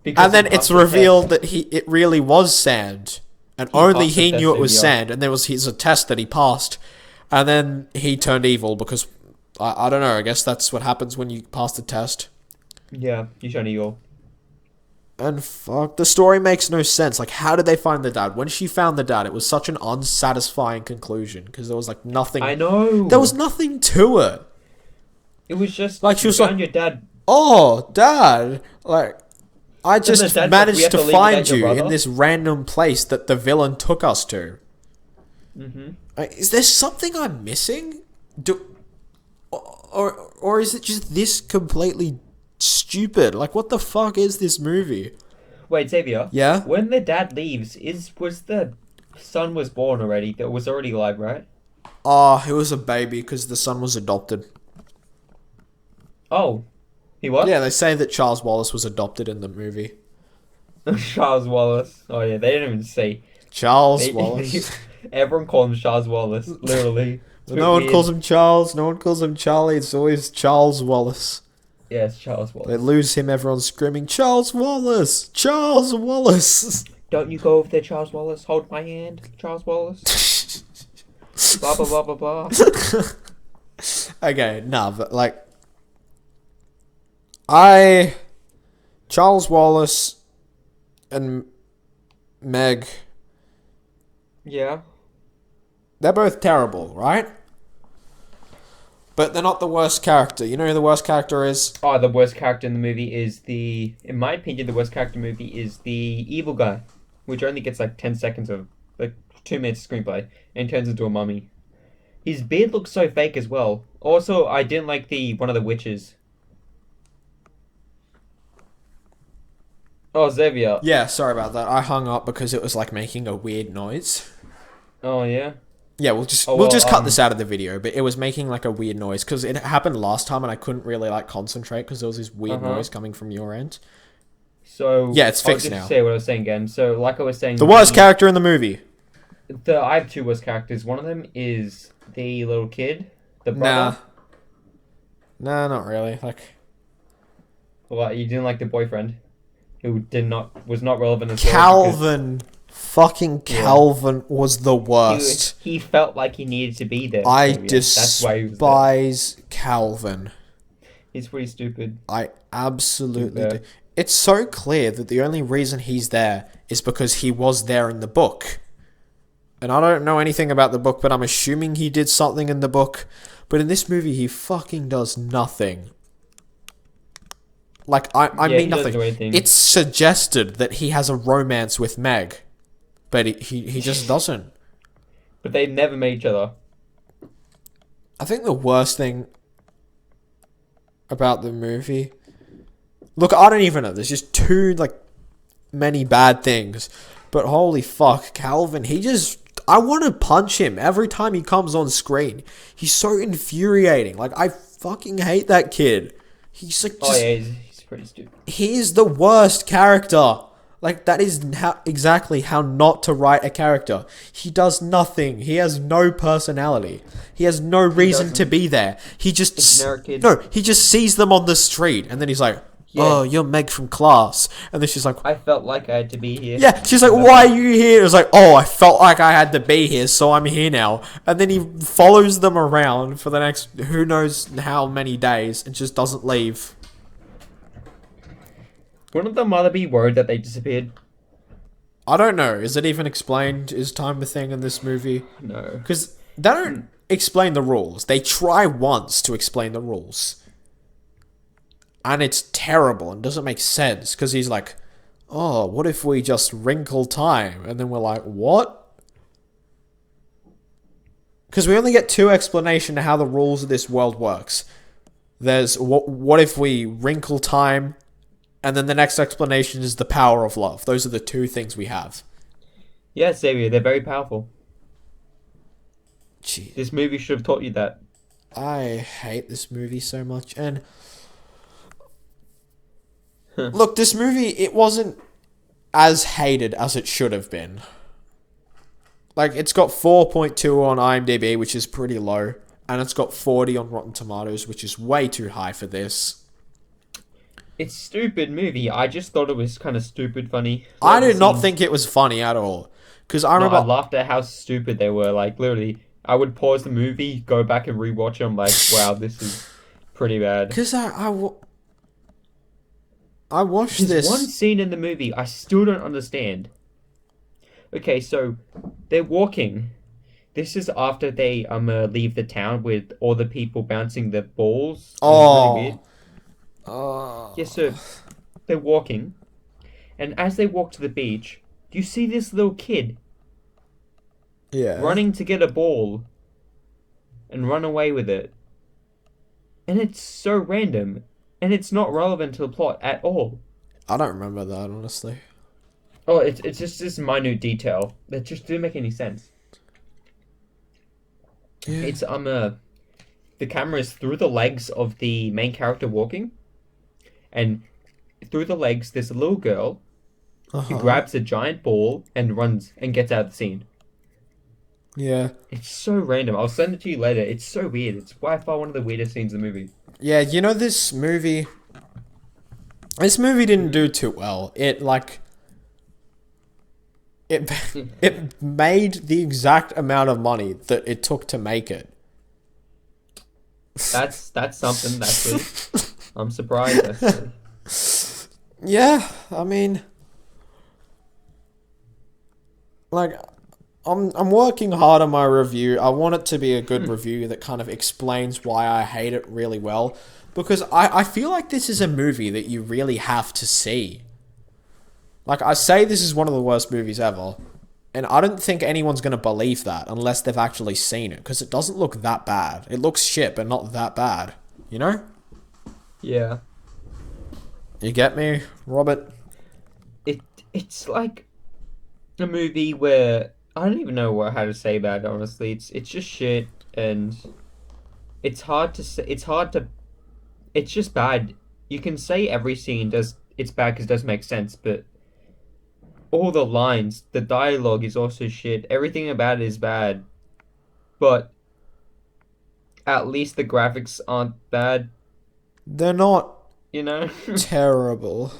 Speaker 1: Because
Speaker 2: And then
Speaker 1: he
Speaker 2: it's
Speaker 1: passed the
Speaker 2: revealed
Speaker 1: test.
Speaker 2: that it really was sand. And
Speaker 1: He
Speaker 2: only
Speaker 1: passed the
Speaker 2: he
Speaker 1: test,
Speaker 2: knew it was
Speaker 1: yeah.
Speaker 2: sand. And there was a test that he passed. And then he turned evil because... I don't know, I guess that's what happens when you pass the test.
Speaker 1: Yeah, you showed evil.
Speaker 2: And fuck, the story makes no sense. Like, how did they find the dad? When she found the dad, it was such an unsatisfying conclusion. Because there was, like, nothing...
Speaker 1: I know.
Speaker 2: There was nothing to it.
Speaker 1: It was just
Speaker 2: Like, she
Speaker 1: you
Speaker 2: was
Speaker 1: found
Speaker 2: like-
Speaker 1: your dad.
Speaker 2: Oh, dad! Like, I
Speaker 1: the
Speaker 2: just
Speaker 1: dad's like, "We
Speaker 2: managed
Speaker 1: have
Speaker 2: to
Speaker 1: to leave
Speaker 2: find
Speaker 1: without your
Speaker 2: you in
Speaker 1: brother?"
Speaker 2: this random place that the villain took us to.
Speaker 1: Mm-hmm.
Speaker 2: Like, is there something I'm missing? Or is it just this completely stupid? Like, what the fuck is this movie?
Speaker 1: Wait, Xavier.
Speaker 2: Yeah?
Speaker 1: When the dad leaves, was the son was born already? That was already alive, right?
Speaker 2: Oh, it was a baby because the son was adopted.
Speaker 1: Oh, he was.
Speaker 2: Yeah, they say that Charles Wallace was adopted in the movie.
Speaker 1: Charles Wallace. Oh yeah, they didn't even say.
Speaker 2: Charles Wallace.
Speaker 1: Everyone called him Charles Wallace. Literally. It's a bit
Speaker 2: No one
Speaker 1: weird.
Speaker 2: calls him Charles. No one calls him Charlie. It's always Charles Wallace.
Speaker 1: Yeah, it's Charles
Speaker 2: They
Speaker 1: Wallace.
Speaker 2: lose him, everyone's screaming, "Charles Wallace! Charles Wallace!"
Speaker 1: Don't you go over there, Charles Wallace. Hold my hand, Charles Wallace. Blah blah blah blah blah.
Speaker 2: Okay, nah, but like... Charles Wallace and Meg,
Speaker 1: Yeah.
Speaker 2: they're both terrible, right? But they're not the worst character. You know who the worst character is?
Speaker 1: Oh, the worst character in the movie is in my opinion, the worst character in the movie is the evil guy, which only gets like 10 seconds of, like 2 minutes of screenplay, and turns into a mummy. His beard looks so fake as well. Also, I didn't like one of the witches. Oh, Xavier.
Speaker 2: Yeah, sorry about that. I hung up because it was like making a weird noise.
Speaker 1: Oh, yeah?
Speaker 2: Yeah, we'll just
Speaker 1: Oh, well,
Speaker 2: cut this out of the video, but it was making like a weird noise because it happened last time and I couldn't really like concentrate because there was this weird noise coming from your end.
Speaker 1: So...
Speaker 2: Yeah, it's fixed
Speaker 1: I'll
Speaker 2: now.
Speaker 1: just say what I was saying again. So, like I was saying...
Speaker 2: The worst character in the movie.
Speaker 1: I have 2 worst characters. One of them is the little kid. The
Speaker 2: Nah.
Speaker 1: brother.
Speaker 2: Nah, not really. Like,
Speaker 1: Well, you didn't like the boyfriend, who was not relevant as well. because
Speaker 2: Calvin. Fucking Calvin was the worst.
Speaker 1: He felt like he needed to be there.
Speaker 2: I
Speaker 1: so, yeah, that's why he was there.
Speaker 2: despise Calvin.
Speaker 1: He's pretty stupid.
Speaker 2: I absolutely
Speaker 1: Yeah.
Speaker 2: do. It's so clear that the only reason he's there is because he was there in the book. And I don't know anything about the book, but I'm assuming he did something in the book. But in this movie, he fucking does nothing. Like, I
Speaker 1: Yeah,
Speaker 2: mean
Speaker 1: he doesn't
Speaker 2: nothing.
Speaker 1: do anything.
Speaker 2: It's suggested that he has a romance with Meg. But he just doesn't.
Speaker 1: But they never met each other.
Speaker 2: I think the worst thing about the movie... Look, I don't even know. There's just too, like, many bad things. But holy fuck, Calvin, he just... I want to punch him every time he comes on screen. He's so infuriating. Like, I fucking hate that kid. He's like
Speaker 1: Oh yeah, he's pretty stupid.
Speaker 2: he's the worst character. Like, that is exactly how not to write a character. He does nothing. He has no personality. He has no reason to be there. He just he just sees them on the street, and then he's like, "Oh, you're Meg from class," and then she's like,
Speaker 1: "I felt like I had to be here."
Speaker 2: Yeah, she's like, "Why are you here?" It was like, "Oh, I felt like I had to be here, so I'm here now." And then he follows them around for the next who knows how many days and just doesn't leave.
Speaker 1: Wouldn't the mother be worried that they disappeared?
Speaker 2: I don't know. Is it even explained? Is time a thing in this movie?
Speaker 1: No.
Speaker 2: Because they don't explain the rules. They try once to explain the rules. And it's terrible and doesn't make sense. Because he's like, "Oh, what if we just wrinkle time?" And then we're like, "What?" Because we only get two explanations to how the rules of this world works. There's, what if we wrinkle time? And then the next explanation is the power of love. Those are the two things we have.
Speaker 1: Yeah, Xavier, they're very powerful.
Speaker 2: Gee.
Speaker 1: This movie should have taught you that.
Speaker 2: I hate this movie so much. And look, this movie, it wasn't as hated as it should have been. Like, it's got 4.2 on IMDb, which is pretty low. And it's got 40 on Rotten Tomatoes, which is way too high for this.
Speaker 1: It's a stupid movie. I just thought it was kind of stupid funny.
Speaker 2: I did not think it was funny at all. Because I remember...
Speaker 1: I laughed at how stupid they were. Like, literally, I would pause the movie, go back and rewatch it. I'm like, wow, this is pretty bad.
Speaker 2: Because I watched
Speaker 1: There's
Speaker 2: this...
Speaker 1: one scene in the movie I still don't understand. Okay, so they're walking. This is after they leave the town with all the people bouncing the balls.
Speaker 2: Oh.
Speaker 1: Really weird. Yes, so they're walking, and as they walk to the beach, do you see this little kid?
Speaker 2: Yeah.
Speaker 1: Running to get a ball and run away with it. And it's so random, and it's not relevant to the plot at all.
Speaker 2: I don't remember that, honestly.
Speaker 1: Oh, it's just this minute detail that just didn't make any sense.
Speaker 2: Yeah.
Speaker 1: It's the camera is through the legs of the main character walking, and through the legs there's a little girl who grabs a giant ball and runs and gets out of the scene.
Speaker 2: Yeah.
Speaker 1: It's so random. I'll send it to you later. It's so weird. It's by far one of the weirdest scenes in the movie.
Speaker 2: Yeah, you know, this movie didn't do too well. It made the exact amount of money that it took to make it.
Speaker 1: That's something. That's good. I'm surprised. Actually.
Speaker 2: Yeah, I mean, like, I'm working hard on my review. I want it to be a good review that kind of explains why I hate it really well. Because I feel like this is a movie that you really have to see. Like, I say this is one of the worst movies ever. And I don't think anyone's going to believe that unless they've actually seen it. Because it doesn't look that bad. It looks shit, but not that bad. You know?
Speaker 1: Yeah.
Speaker 2: You get me, Robert?
Speaker 1: It's like a movie where I don't even know how to say that. Honestly, it's just shit, and it's hard to say. It's just bad. You can say every scene it's bad because it doesn't make sense, but all the lines, the dialogue is also shit. Everything about it is bad, but at least the graphics aren't bad.
Speaker 2: They're not,
Speaker 1: you know,
Speaker 2: terrible.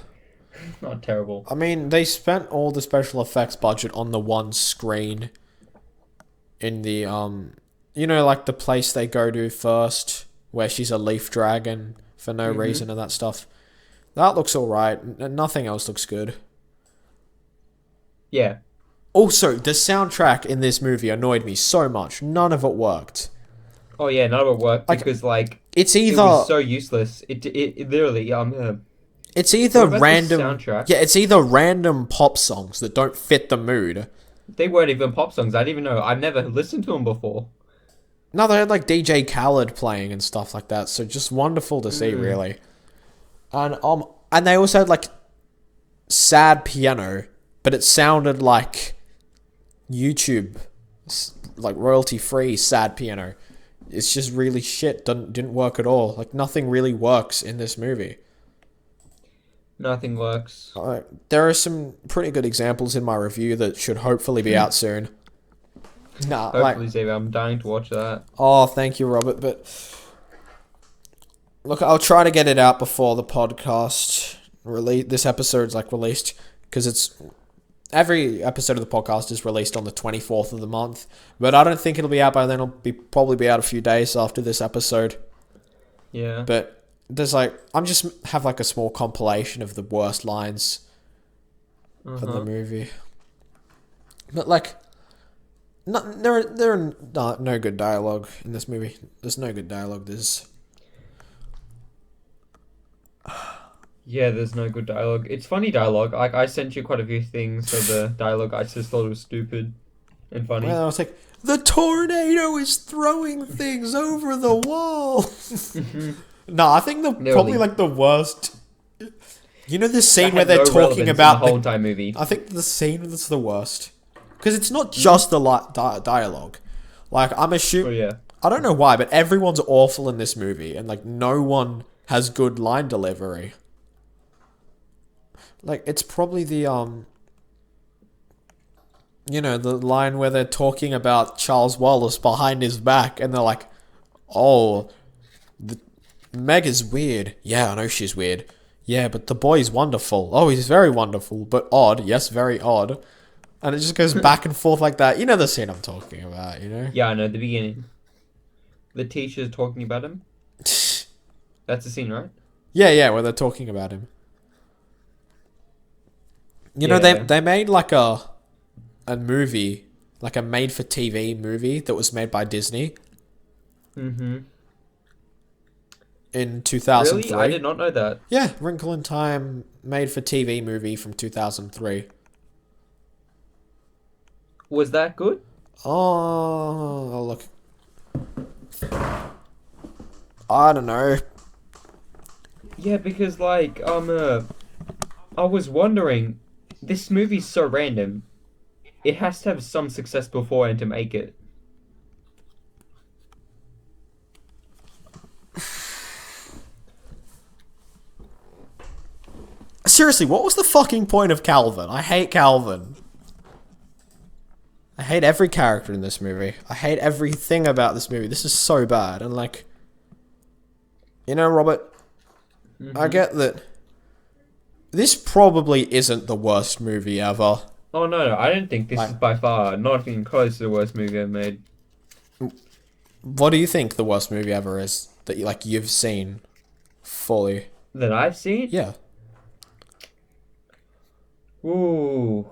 Speaker 1: Not terrible.
Speaker 2: I mean, they spent all the special effects budget on the one screen in the, you know, like the place they go to first, where she's a leaf dragon for no reason and that stuff. That looks alright. Nothing else looks good.
Speaker 1: Yeah.
Speaker 2: Also, the soundtrack in this movie annoyed me so much. None of it worked.
Speaker 1: Oh yeah, none of it worked because
Speaker 2: it's either
Speaker 1: it was so useless. It literally
Speaker 2: it's either
Speaker 1: what about
Speaker 2: random
Speaker 1: the soundtrack?
Speaker 2: Yeah, it's either random pop songs that don't fit the mood.
Speaker 1: They weren't even pop songs. I didn't even know. I've never listened to them before.
Speaker 2: No, they had like DJ Khaled playing and stuff like that. So just wonderful to see, really. And they also had like sad piano, but it sounded like YouTube, like royalty free sad piano. it's just really shit. Didn't work at all. Like, nothing really works in this movie.
Speaker 1: Nothing works.
Speaker 2: There are some pretty good examples in my review that should hopefully be out soon. Nah,
Speaker 1: Hopefully, Xavier, I'm dying to watch that.
Speaker 2: Oh, thank you, Robert. But look, I'll try to get it out before the podcast this episode's released, because it's every episode of the podcast is released on the 24th of the month. But I don't think it'll be out by then. Probably be out a few days after this episode. Yeah. But there's I'm just have a small compilation of the worst lines of the movie. But there are no good dialogue in this movie. There's no good dialogue.
Speaker 1: Yeah, there's no good dialogue. It's funny dialogue. I sent you quite a few things of the dialogue. I just thought it was stupid and funny.
Speaker 2: Well, I was like, the tornado is throwing things over the wall. No, I think probably the worst. You know the scene where they're talking about
Speaker 1: the whole entire movie.
Speaker 2: I think the scene that's the worst. Because it's not just the dialogue. I'm assuming...
Speaker 1: Oh, yeah.
Speaker 2: I don't know why, but everyone's awful in this movie. And, no one has good line delivery. It's probably the, the line where they're talking about Charles Wallace behind his back. And they're like, oh, Meg is weird. Yeah, I know she's weird. Yeah, but the boy's wonderful. Oh, he's very wonderful, but odd. Yes, very odd. And it just goes back and forth like that. You know the scene I'm talking about, you know?
Speaker 1: Yeah, I know, the beginning. The teacher's talking about him. That's the scene, right?
Speaker 2: Yeah, where they're talking about him. You know, they made a movie, a made-for-TV movie that was made by Disney.
Speaker 1: Mm-hmm.
Speaker 2: In 2003.
Speaker 1: Really? I did not know that.
Speaker 2: Yeah, Wrinkle in Time, made-for-TV movie from 2003.
Speaker 1: Was that good?
Speaker 2: Oh, look. I don't know.
Speaker 1: Yeah, because I was wondering, this movie's so random. It has to have some success beforehand to make it.
Speaker 2: Seriously, what was the fucking point of Calvin? I hate Calvin. I hate every character in this movie. I hate everything about this movie. This is so bad. And Robert, I get that this probably isn't the worst movie ever.
Speaker 1: Oh, no, I don't think this is by far not even close to the worst movie ever made.
Speaker 2: What do you think the worst movie ever is that you've seen fully?
Speaker 1: That I've seen?
Speaker 2: Yeah.
Speaker 1: Ooh.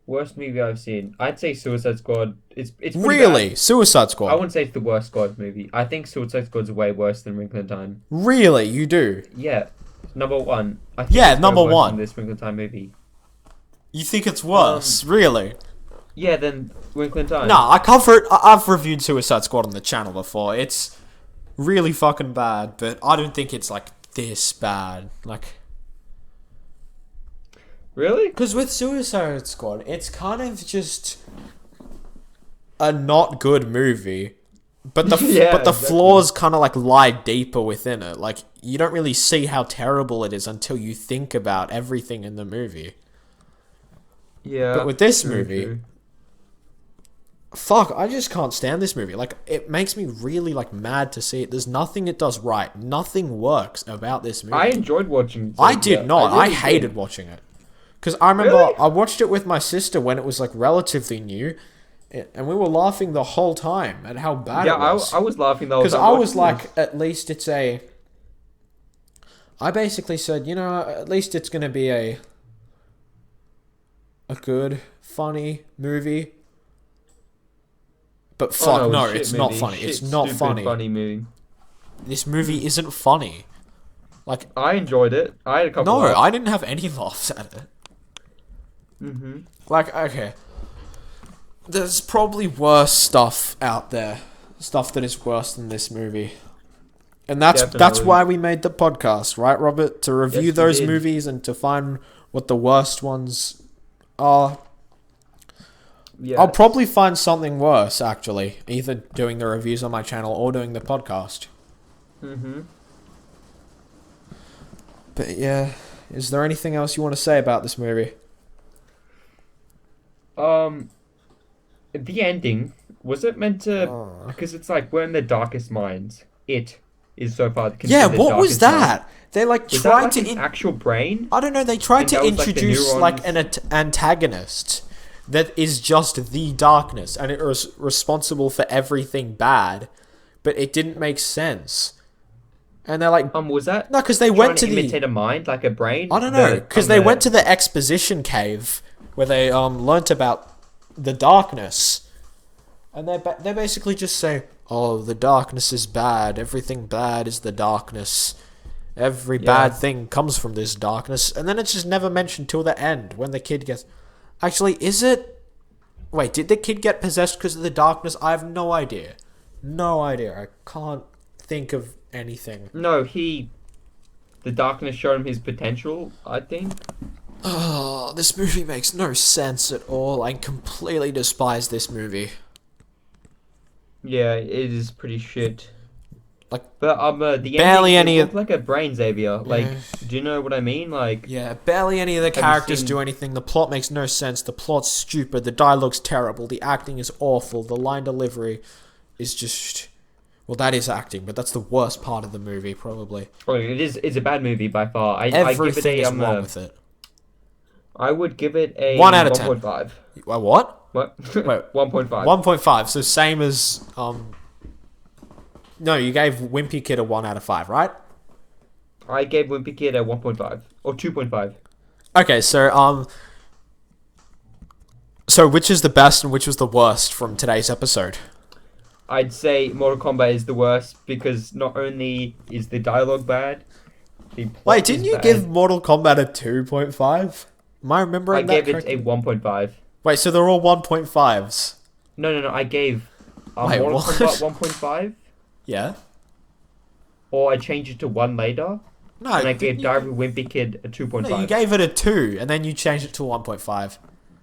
Speaker 1: Worst movie I've seen. I'd say Suicide Squad. It's
Speaker 2: really
Speaker 1: bad.
Speaker 2: Suicide Squad.
Speaker 1: I wouldn't say it's the worst Squad movie. I think Suicide Squad's way worse than Wrinkle in Time.
Speaker 2: Really, you do?
Speaker 1: Yeah, number one. I think
Speaker 2: yeah, number one.
Speaker 1: Than this Wrinkle in Time movie.
Speaker 2: You think it's worse? Really?
Speaker 1: Yeah, than Wrinkle in Time.
Speaker 2: No, I've reviewed Suicide Squad on the channel before. It's really fucking bad, but I don't think it's this bad.
Speaker 1: Really?
Speaker 2: Because with Suicide Squad, it's kind of just a not good movie, but the
Speaker 1: exactly.
Speaker 2: flaws kind of lie deeper within it. You don't really see how terrible it is until you think about everything in the movie.
Speaker 1: Yeah.
Speaker 2: But with this movie, fuck, I just can't stand this movie. It makes me really mad to see it. There's nothing it does right. Nothing works about this movie.
Speaker 1: I enjoyed watching it.
Speaker 2: I did not. I hated watching it. Because I remember I watched it with my sister when it was relatively new, and we were laughing the whole time at how bad it was.
Speaker 1: Yeah, I was laughing the whole time.
Speaker 2: Because I was at least it's a... I basically said, at least it's going to be a good, funny movie. But fuck, no, it's not funny. It's not funny.
Speaker 1: Funny movie.
Speaker 2: This movie isn't funny.
Speaker 1: I enjoyed it. I had a couple.
Speaker 2: No, I didn't have any laughs at it.
Speaker 1: Mm-hmm.
Speaker 2: Okay. There's probably worse stuff out there. Stuff that is worse than this movie. And that's why we made the podcast, right, Robert? To review those movies and to find what the worst ones are.
Speaker 1: Yes.
Speaker 2: I'll probably find something worse, actually. Either doing the reviews on my channel or doing the podcast.
Speaker 1: Mm-hmm.
Speaker 2: But yeah, is there anything else you want to say about this movie?
Speaker 1: The ending, was it meant to... Because it's like, we're in the darkest minds. It is so far considered
Speaker 2: Yeah,
Speaker 1: the
Speaker 2: what was
Speaker 1: darkest mind.
Speaker 2: that? They like
Speaker 1: Was that
Speaker 2: tried
Speaker 1: like
Speaker 2: to...
Speaker 1: an actual brain?
Speaker 2: I don't know, they tried
Speaker 1: And
Speaker 2: to
Speaker 1: that was, like, the
Speaker 2: introduce like an
Speaker 1: neurons?
Speaker 2: antagonist that is just the darkness and it was responsible for everything bad, but it didn't make sense. And they're like,
Speaker 1: Was that...
Speaker 2: no, because they
Speaker 1: trying
Speaker 2: went to the...
Speaker 1: imitate a mind, like a brain?
Speaker 2: I don't know, because they went to the exposition cave where they learnt about the darkness, and they basically just say, "Oh, the darkness is bad. Everything bad is the darkness. Every bad thing comes from this darkness," and then it's just never mentioned till the end when the kid gets. Actually, is it? Wait, did the kid get possessed because of the darkness? I have no idea. No idea. I can't think of anything.
Speaker 1: No, the darkness showed him his potential, I think.
Speaker 2: Oh, this movie makes no sense at all. I completely despise this movie.
Speaker 1: Yeah, it is pretty shit.
Speaker 2: Like,
Speaker 1: but the
Speaker 2: barely
Speaker 1: ending,
Speaker 2: any
Speaker 1: it
Speaker 2: of...
Speaker 1: looked like a brain, Xavier. Like, do you know what I mean? Like,
Speaker 2: yeah, barely any of the
Speaker 1: you
Speaker 2: characters
Speaker 1: seen-
Speaker 2: do anything. The plot makes no sense. The plot's stupid. The dialogue's terrible. The acting is awful. The line delivery is just... Well, that is acting, but that's the worst part of the movie, probably.
Speaker 1: it's a bad movie by far. I give it
Speaker 2: Everything
Speaker 1: a
Speaker 2: is wrong with it.
Speaker 1: I would give it a
Speaker 2: 1 out of 10.
Speaker 1: 1.5.
Speaker 2: What?
Speaker 1: What?
Speaker 2: Wait,
Speaker 1: 1.5.
Speaker 2: 1.5, so same as... No, you gave Wimpy Kid a 1 out of 5, right?
Speaker 1: I gave Wimpy Kid a 1.5 or 2.5.
Speaker 2: Okay, so so which is the best and which was the worst from today's episode?
Speaker 1: I'd say Mortal Kombat is the worst because not only is the dialogue bad, the plot
Speaker 2: Wait, didn't
Speaker 1: is
Speaker 2: you
Speaker 1: bad.
Speaker 2: give Mortal Kombat a 2.5? Am I remembering
Speaker 1: I
Speaker 2: that
Speaker 1: gave it a
Speaker 2: correctly?
Speaker 1: 1.5.
Speaker 2: Wait, so they're all 1.5s?
Speaker 1: No. I gave
Speaker 2: Wait,
Speaker 1: Mortal
Speaker 2: what?
Speaker 1: Kombat 1.5,
Speaker 2: Yeah?
Speaker 1: or I changed it to 1 later,
Speaker 2: No,
Speaker 1: and I gave
Speaker 2: didn't
Speaker 1: Diary of Wimpy Kid a 2.5.
Speaker 2: no, you gave it a 2, and then you changed it to 1.5.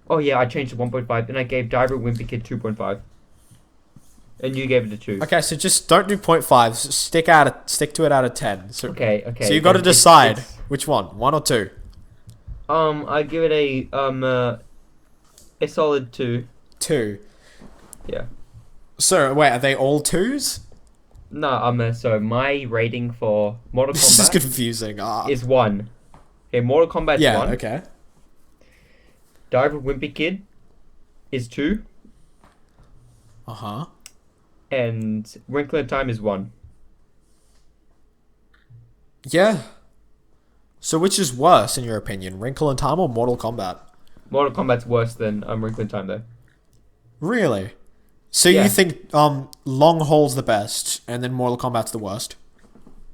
Speaker 1: Oh yeah, I changed to 1.5, and I gave Diary of Wimpy Kid 2.5. And you gave it a 2.
Speaker 2: Okay, so just don't do 0.5s. Stick to it out of 10. So,
Speaker 1: Okay.
Speaker 2: So you got to
Speaker 1: then
Speaker 2: decide which one, 1 or 2.
Speaker 1: I give it a solid 2.
Speaker 2: 2.
Speaker 1: Yeah.
Speaker 2: So wait, are they all 2s?
Speaker 1: No, so my rating for Mortal
Speaker 2: This is
Speaker 1: Kombat
Speaker 2: confusing.
Speaker 1: is 1. Okay, Mortal Kombat's
Speaker 2: Yeah.
Speaker 1: 1.
Speaker 2: Okay.
Speaker 1: Diary of Wimpy Kid is 2.
Speaker 2: Uh-huh.
Speaker 1: And Wrinkle in Time is 1.
Speaker 2: Yeah. So which is worse in your opinion, Wrinkle in Time or Mortal Kombat?
Speaker 1: Mortal Kombat's worse than Wrinkle in Time though.
Speaker 2: Really? So
Speaker 1: Yeah.
Speaker 2: you think Long Haul's the best, and then Mortal Kombat's the worst?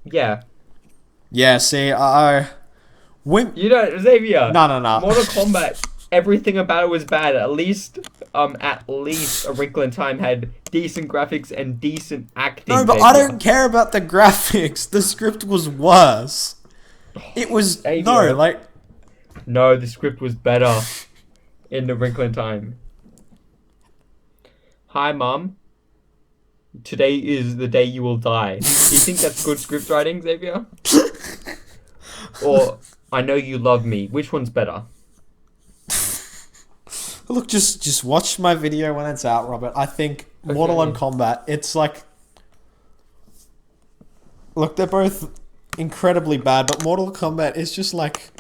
Speaker 1: Yeah.
Speaker 2: Yeah. See,
Speaker 1: You know, Xavier.
Speaker 2: No.
Speaker 1: Mortal Kombat, everything about it was bad. At least A Wrinkle in Time had decent graphics and decent acting.
Speaker 2: No, but
Speaker 1: Xavier.
Speaker 2: I don't care about the graphics. The script was worse. It was
Speaker 1: Xavier.
Speaker 2: like
Speaker 1: No, the script was better in The Wrinkle in Time. Hi, Mom. Today is the day you will die. Do you think that's good script writing, Xavier? Or I Know You Love Me. Which one's better?
Speaker 2: Look, just watch my video when it's out, Robert. I think Mortal Kombat, it's like... Look, they're both incredibly bad, but Mortal Kombat is just like...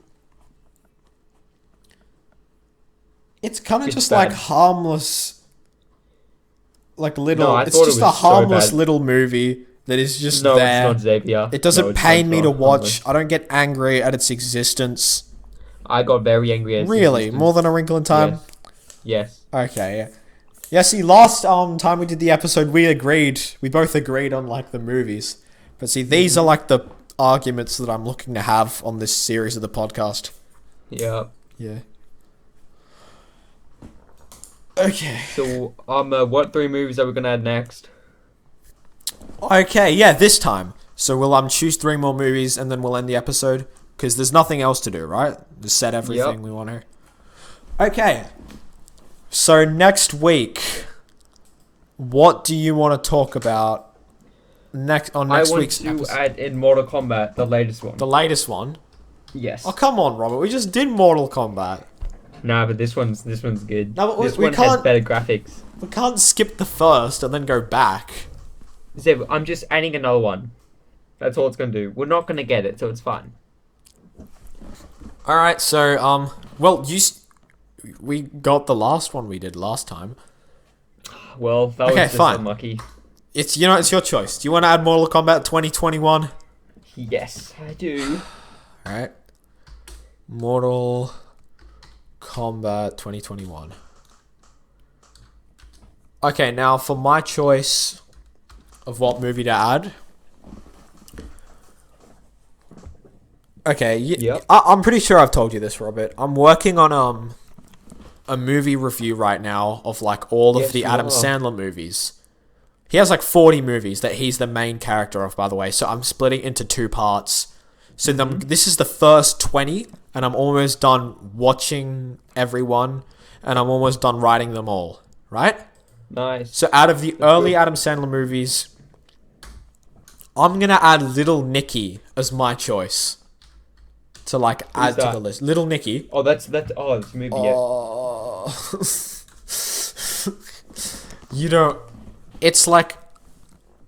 Speaker 2: It's kind of
Speaker 1: It's
Speaker 2: just
Speaker 1: bad.
Speaker 2: like harmless... Like little...
Speaker 1: No, I
Speaker 2: it's
Speaker 1: thought it
Speaker 2: just
Speaker 1: was
Speaker 2: a
Speaker 1: so
Speaker 2: harmless
Speaker 1: bad.
Speaker 2: little movie that is just
Speaker 1: No,
Speaker 2: there.
Speaker 1: it's not, Xavier.
Speaker 2: It doesn't
Speaker 1: No, it's
Speaker 2: pain
Speaker 1: not.
Speaker 2: me
Speaker 1: It's
Speaker 2: to
Speaker 1: not
Speaker 2: watch.
Speaker 1: harmless.
Speaker 2: I don't get angry at its existence.
Speaker 1: I got very angry at
Speaker 2: Really?
Speaker 1: existence.
Speaker 2: More than A Wrinkle in Time?
Speaker 1: Yes.
Speaker 2: Okay, yeah. Yeah, see, last time we did the episode, we both agreed on, like, the movies. But see, these are, like, the arguments that I'm looking to have on this series of the podcast.
Speaker 1: Yeah.
Speaker 2: Yeah. Okay.
Speaker 1: So, what 3 movies are we gonna add next?
Speaker 2: Okay, yeah, this time. So we'll choose 3 more movies and then we'll end the episode. Because there's nothing else to do, right? Just said everything we want to. Okay. So next week, what do you want to talk about next week's
Speaker 1: I want
Speaker 2: episode?
Speaker 1: to add in Mortal Kombat, the latest one.
Speaker 2: The latest one?
Speaker 1: Yes.
Speaker 2: Oh, come on, Robert. We just did Mortal Kombat.
Speaker 1: Nah, but this one's good.
Speaker 2: No, but
Speaker 1: this
Speaker 2: we
Speaker 1: one has
Speaker 2: can't-
Speaker 1: better graphics.
Speaker 2: We can't skip the first and then go back.
Speaker 1: Zeb, I'm just adding another one. That's all it's gonna do. We're not gonna get it, so it's fine.
Speaker 2: Alright, so, well, we got the last one we did last time.
Speaker 1: Well, that was
Speaker 2: Okay,
Speaker 1: just
Speaker 2: fine.
Speaker 1: unlucky.
Speaker 2: It's your choice. Do you want to add Mortal Kombat 2021?
Speaker 1: Yes, I do.
Speaker 2: Alright. Mortal Kombat 2021. Okay, now for my choice of what movie to add. Okay,
Speaker 1: Yep.
Speaker 2: I'm pretty sure I've told you this, Robert. I'm working on a movie review right now of like all of
Speaker 1: Yes,
Speaker 2: the
Speaker 1: you
Speaker 2: Adam
Speaker 1: are.
Speaker 2: Sandler movies. He has like 40 movies that he's the main character of, by the way. So I'm splitting into 2 parts. So this is the first 20, and I'm almost done watching everyone, and I'm almost done writing them all. Right?
Speaker 1: Nice.
Speaker 2: So out of the
Speaker 1: That's
Speaker 2: early
Speaker 1: good.
Speaker 2: Adam Sandler movies, I'm gonna add Little Nicky as my choice to like add to
Speaker 1: that?
Speaker 2: the list. Little Nicky.
Speaker 1: Oh, that's it's a movie. Yeah.
Speaker 2: Oh. You don't. It's like,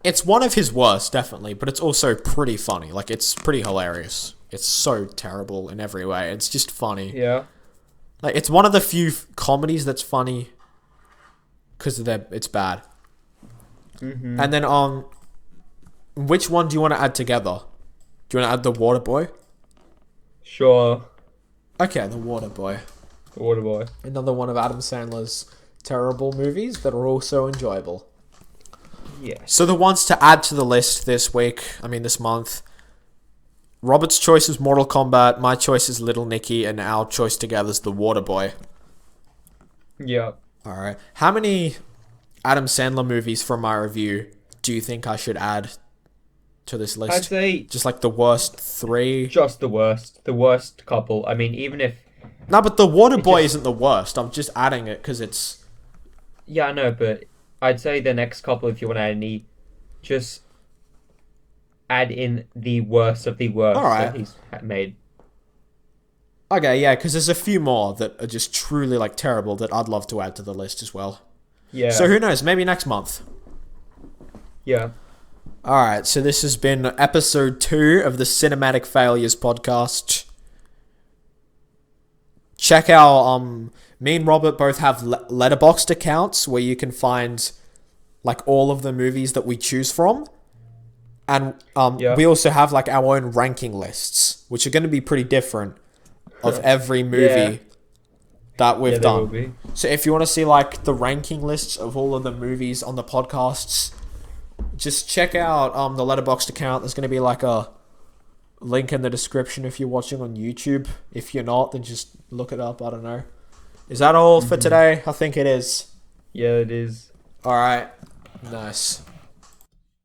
Speaker 2: it's one of his worst, definitely, but it's also pretty funny. Like, it's pretty hilarious. It's so terrible in every way. It's just funny.
Speaker 1: Yeah.
Speaker 2: Like, it's one of the few comedies that's funny because it's bad.
Speaker 1: Mm-hmm.
Speaker 2: And then, which one do you want to add together? Do you want to add The Waterboy?
Speaker 1: Sure.
Speaker 2: Okay, The Waterboy.
Speaker 1: Waterboy.
Speaker 2: Another one of Adam Sandler's terrible movies that are also enjoyable.
Speaker 1: Yes.
Speaker 2: So the ones to add to the list this month. Robert's choice is Mortal Kombat, my choice is Little Nicky, and our choice together is The Waterboy.
Speaker 1: Yeah.
Speaker 2: Alright. How many Adam Sandler movies from my review do you think I should add to this list?
Speaker 1: I'd say
Speaker 2: Just like the worst 3?
Speaker 1: just the worst. The worst couple. I mean, even if...
Speaker 2: No, but The Waterboy
Speaker 1: just-
Speaker 2: isn't the worst. I'm just adding it because it's...
Speaker 1: Yeah, I know, but I'd say the next couple, if you want to add any, just add in the worst of the worst
Speaker 2: Alright.
Speaker 1: that he's made.
Speaker 2: Okay, yeah, because there's a few more that are just truly like terrible that I'd love to add to the list as well.
Speaker 1: Yeah.
Speaker 2: So who knows? Maybe next month.
Speaker 1: Yeah.
Speaker 2: Alright, so this has been episode 2 of the Cinematic Failures podcast. Check our, me and Robert both have letterboxed accounts where you can find like all of the movies that we choose from. And
Speaker 1: Yeah.
Speaker 2: we also have like our own ranking lists, which are going to be pretty different of every movie
Speaker 1: Yeah.
Speaker 2: that we've
Speaker 1: Yeah, there will
Speaker 2: done.
Speaker 1: be.
Speaker 2: So if you want to see like the ranking lists of all of the movies on the podcasts, just check out the letterboxd account. There's going to be like a link in the description if you're watching on YouTube. If you're not, then just look it up. I don't know. Is that all for today? I think it is.
Speaker 1: Yeah, it is.
Speaker 2: All right. Nice.